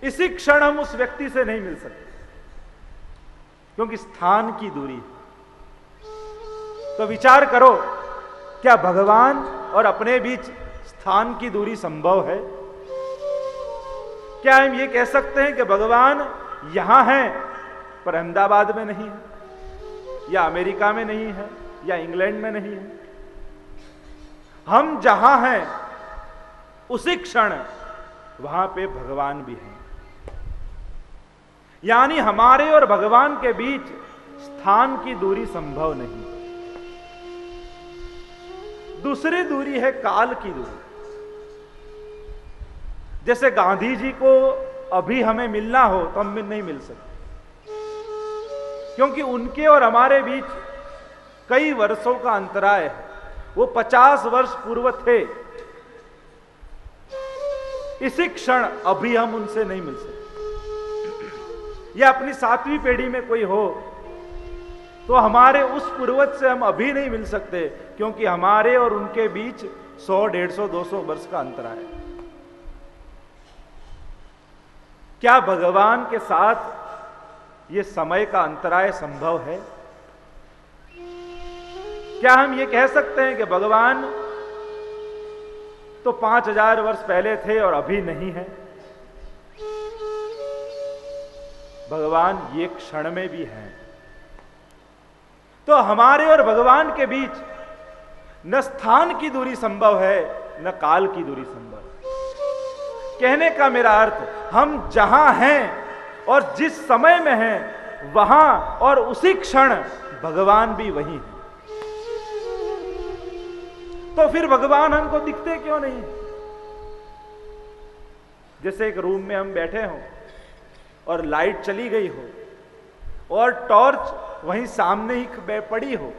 इसी क्षण हम उस व्यक्ति से नहीं मिल सकते क्योंकि स्थान की दूरी है। तो विचार करो, क्या भगवान और अपने बीच स्थान की दूरी संभव है? क्या हम ये कह सकते हैं कि भगवान यहां है पर अहमदाबाद में नहीं है, या अमेरिका में नहीं है, या इंग्लैंड में नहीं है? हम जहां हैं उसी क्षण वहां पे भगवान भी है। यानी हमारे और भगवान के बीच स्थान की दूरी संभव नहीं। दूसरी दूरी है काल की दूरी। जैसे गांधी जी को अभी हमें मिलना हो तो हम नहीं मिल सकते, क्योंकि उनके और हमारे बीच कई वर्षों का अंतराय है। वो 50 वर्ष पूर्व थे, इसी क्षण अभी हम उनसे नहीं मिल सकते। या अपनी 7वीं पीढ़ी में कोई हो तो हमारे उस पूर्वज से हम अभी नहीं मिल सकते, क्योंकि हमारे और उनके बीच 100, 150, 200 वर्ष का अंतराय है। क्या भगवान के साथ ये समय का अंतराय संभव है? क्या हम ये कह सकते हैं कि भगवान तो 5000 वर्ष पहले थे और अभी नहीं है? भगवान ये क्षण में भी हैं। तो हमारे और भगवान के बीच न स्थान की दूरी संभव है, न काल की दूरी संभव है। कहने का मेरा अर्थ, हम जहां हैं और जिस समय में हैं वहां और उसी क्षण भगवान भी वही है। तो फिर भगवान हमको दिखते क्यों नहीं? जैसे एक रूम में हम बैठे हों और लाइट चली गई हो और टॉर्च वहीं सामने ही पड़ी हो,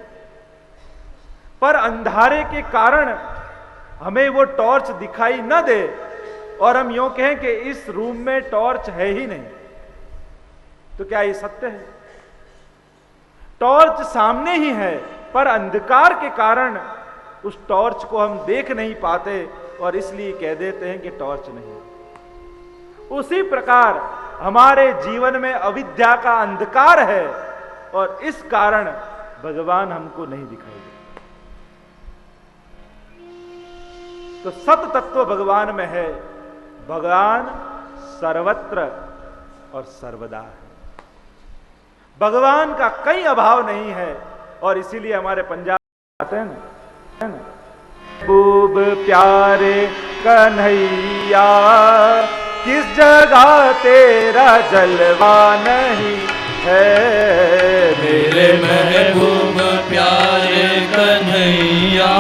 पर अंधारे के कारण हमें वो टॉर्च दिखाई न दे और हम यूं कहें कि इस रूम में टॉर्च है ही नहीं, तो क्या ये सत्य है? टॉर्च सामने ही है, पर अंधकार के कारण उस टॉर्च को हम देख नहीं पाते और इसलिए कह देते हैं कि टॉर्च नहीं। उसी प्रकार हमारे जीवन में अविद्या का अंधकार है और इस कारण भगवान हमको नहीं दिखाई देते। तो सत तत्व भगवान में है। भगवान सर्वत्र और सर्वदा है। भगवान का कहीं अभाव नहीं है और इसीलिए हमारे पंजाब आते हैं ना, महबूब प्यारे कन्हैया, किस जगह तेरा जलवा नहीं है। मेरे महबूब प्यारे कन्हैया,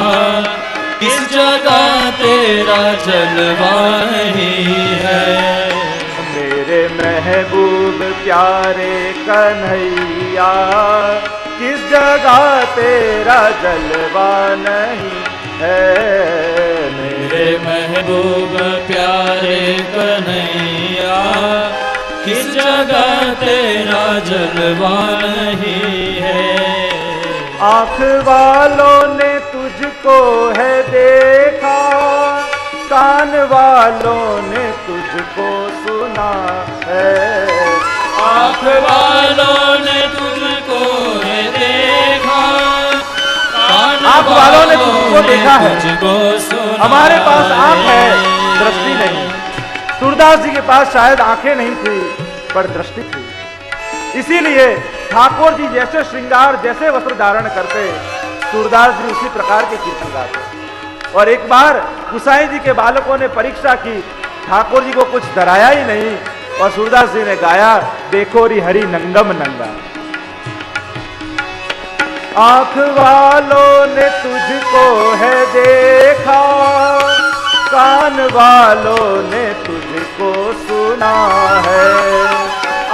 किस जगह तेरा जलवा नहीं है। मेरे महबूब प्यारे कन्हैया, किस जगह तेरा जलवा नहीं है। मेरे महबूब प्यारे कन्हैया, किस जगह तेरा जलवा नहीं है। आंख वालों ने तुझको है देखा, कान वालों ने तुझको सुना है, आँख वालों ने तुझको देखा, आँख वालों ने तुझको देखा है। तुझको सुना। हमारे पास आँख है, दृष्टि नहीं। सूरदास जी के पास शायद आंखें नहीं थी, पर दृष्टि थी। इसीलिए ठाकुर जी जैसे श्रृंगार, जैसे वस्त्र धारण करते, सूरदास जी उसी प्रकार के कीर्तन गाते। और एक बार गुसाई जी के बालकों ने परीक्षा की, ठाकुर जी को कुछ डराया ही नहीं, और सूरदास जी ने गाया, देखो री हरि नंगम नंगा। आंख वालों ने तुझको है देखा, कान वालों ने तुझको सुना है,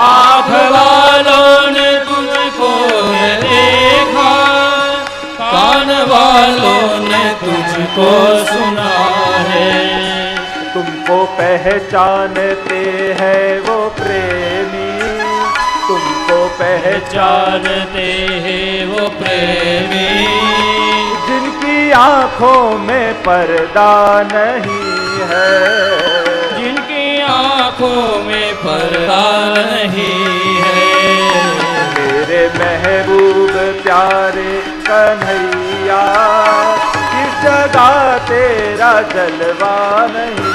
आँख वालों ने तुझको देखा, कान वालों ने तुझको सुना है। तुमको पहचानते हैं वो प्रेमी, तुमको पहचानते हैं वो प्रेमी, जिनकी आंखों में पर्दा नहीं है, जिनकी आंखों में पर्दा नहीं है। मेरे महबूब प्यारे कन्हैया, किस जगह तेरा जलवा नहीं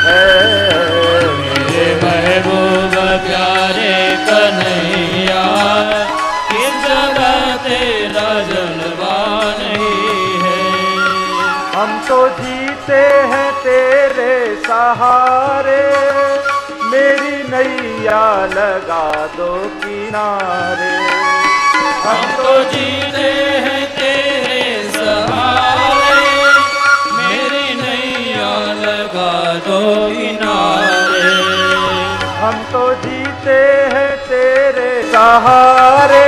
है। मेरे महबूब प्यारे कन्हैया, किस जगह तेरा जलवा नहीं है। हम तो जीते हैं तेरे सहारे, मेरी नैया लगा दो किनारे। हम तो जीते हैं तेरे सहारे, मेरी नैया लगा दो किनारे। हम तो जीते हैं तेरे सहारे,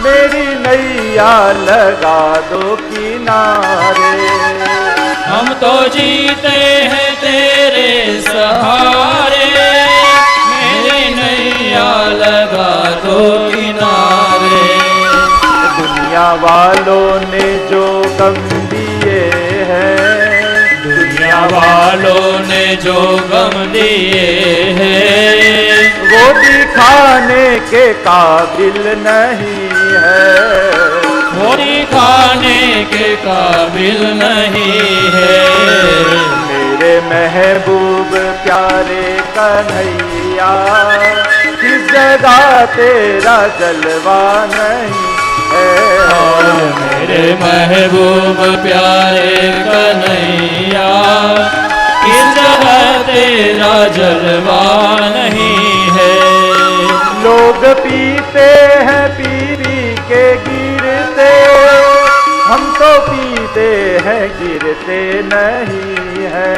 मेरी नैया लगा दो किनारे। हम तो जीते हैं तेरे सहारे, मेरी नैया लगा दो किनारे। दुनिया वालों ने जो गम दिए हैं, दुनिया वालों ने जो गम दिए हैं, वो दिखाने के काबिल नहीं है, वो दिखाने के काबिल नहीं है। मेरे महबूब प्यारे कन्हैया, किस जगह तेरा जलवा नहीं है। मेरे महबूब प्यारे कन्हैया, किस जगह तेरा जलवा नहीं है। लोग पीते हैं पी के गिरते, हम तो पीते हैं गिरते नहीं है।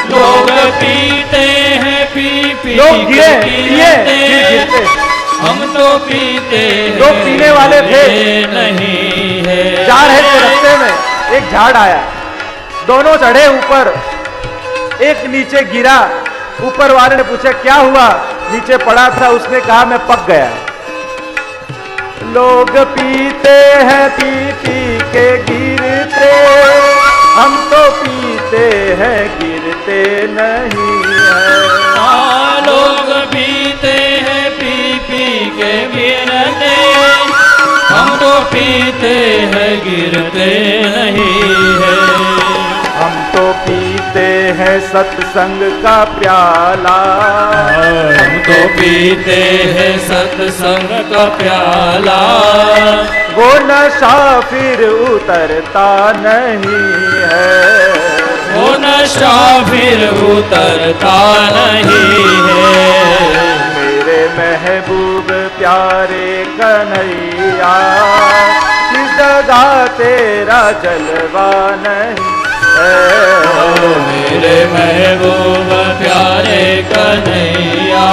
लोग पीते हैं पी लोग के गिरते, हम तो पीते लोग पीने वाले थे नहीं है। जा रहे थे रास्ते में, एक झाड़ आया, दोनों चढ़े ऊपर, एक नीचे गिरा। ऊपर वाले ने पूछा क्या हुआ, नीचे पड़ा था, उसने कहा मैं पक गया। लोग पीते हैं पी के गिरते, हम तो पीते हैं गिरते नहीं है। लोग पीते हैं पी के गिरते, हम तो पीते हैं गिरते नहीं है। हम तो पीते हैं सत्संग का प्याला, हम तो पीते हैं सत्संग का प्याला, वो नशा फिर उतरता नहीं है, वो नशा फिर उतरता नहीं है। मेरे महबूब प्यारे कन्हैया, किस जगह तेरा जलवा नहीं है। मेरे महबूब प्यारे कन्हैया,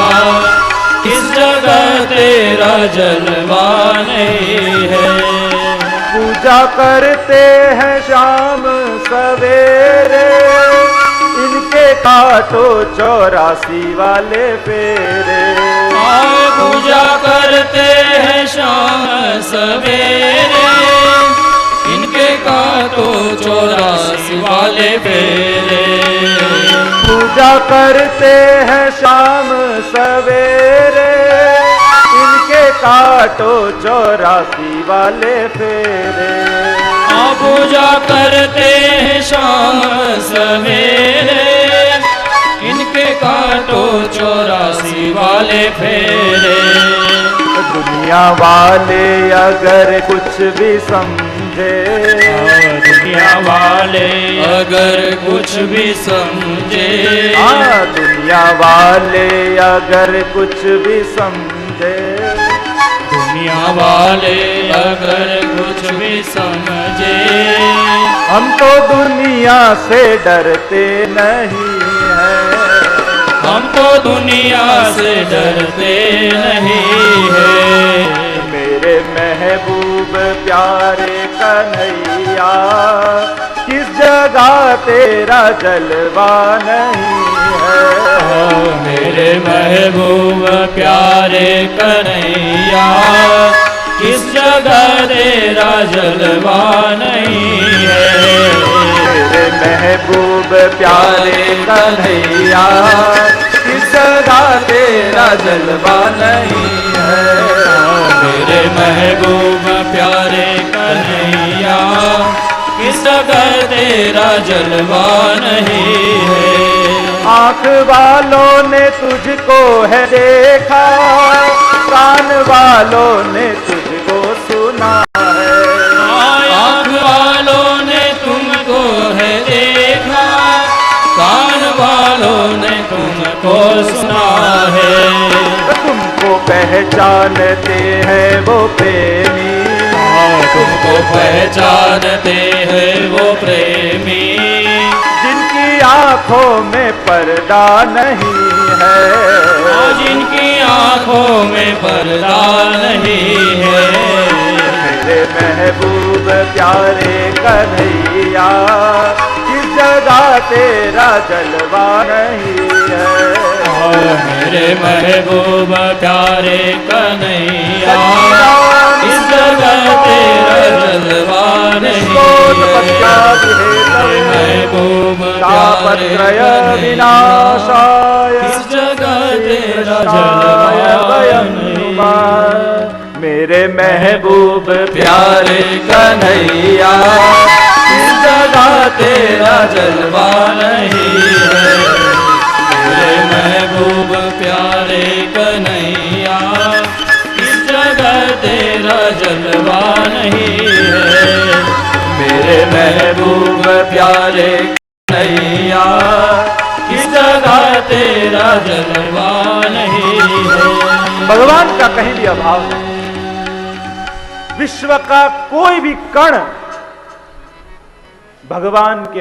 किस जगह तेरा जलवा नहीं है। पूजा करते हैं शाम सवेरे, इनके काटो 84 वाले फेरे। पूजा करते हैं शाम सवेरे, इनके काटो 84 वाले फेरे। पूजा करते हैं शाम सवेरे, इनके काटो 84 वाले फेरे। पूजा करते हैं शाम सवेरे, इनके काटो 84 वाले फेरे। दुनिया वाले अगर कुछ भी समझे, दुनिया वाले अगर कुछ भी समझे, दुनिया वाले अगर कुछ भी समझे, दुनिया वाले अगर कुछ भी समझे। हम तो दुनिया से डरते नहीं हैं, हम तो दुनिया से डरते नहीं है। मेरे महबूब प्यारे कन्हैया, किस जगह तेरा जलवा नहीं है। मेरे महबूब प्यारे कन्हैया, किस जगह तेरा जलवा नहीं है। मेरे महबूब प्यारे कन्हैया, किस जगह तेरा जलवा नहीं है। मेरे महबूब प्यारे कन्हैया, किस जगह तेरा जलवा नहीं है। आँख वालों ने तुझको है देखा, कान वालों ने तुझको सुना है। आँख वालों ने तुमको है देखा, कान वालों ने तुमको सुना है। तुमको पहचानते हैं वो प्रेमी, तुमको पहचानते हैं वो प्रेमी, जिनकी आंखों में पर्दा नहीं है। जिनकी आंखों में पर्दा नहीं है। मेरे महबूब प्यारे कन्हैया, किस जगह तेरा जलवा नहीं है। मेरे महबूब प्यारे कन्हैया, किस जगह तेरा जलवा नहीं है। महबूब प्यारे विनाशाय, किस जगह तेरा जलवा नहीं है। मेरे महबूब प्यारे कन्हैया, किस जगह तेरा जलवा नहीं है। मेरे महबूब प्यारे कन्हैया, किस जगह तेरा जलवा नहीं है। मेरे महबूब प्यारे कन्हैया, किस जगह तेरा जलवा नहीं है। भगवान का कहीं भी अभाव नहीं। विश्व का कोई भी कण भगवान के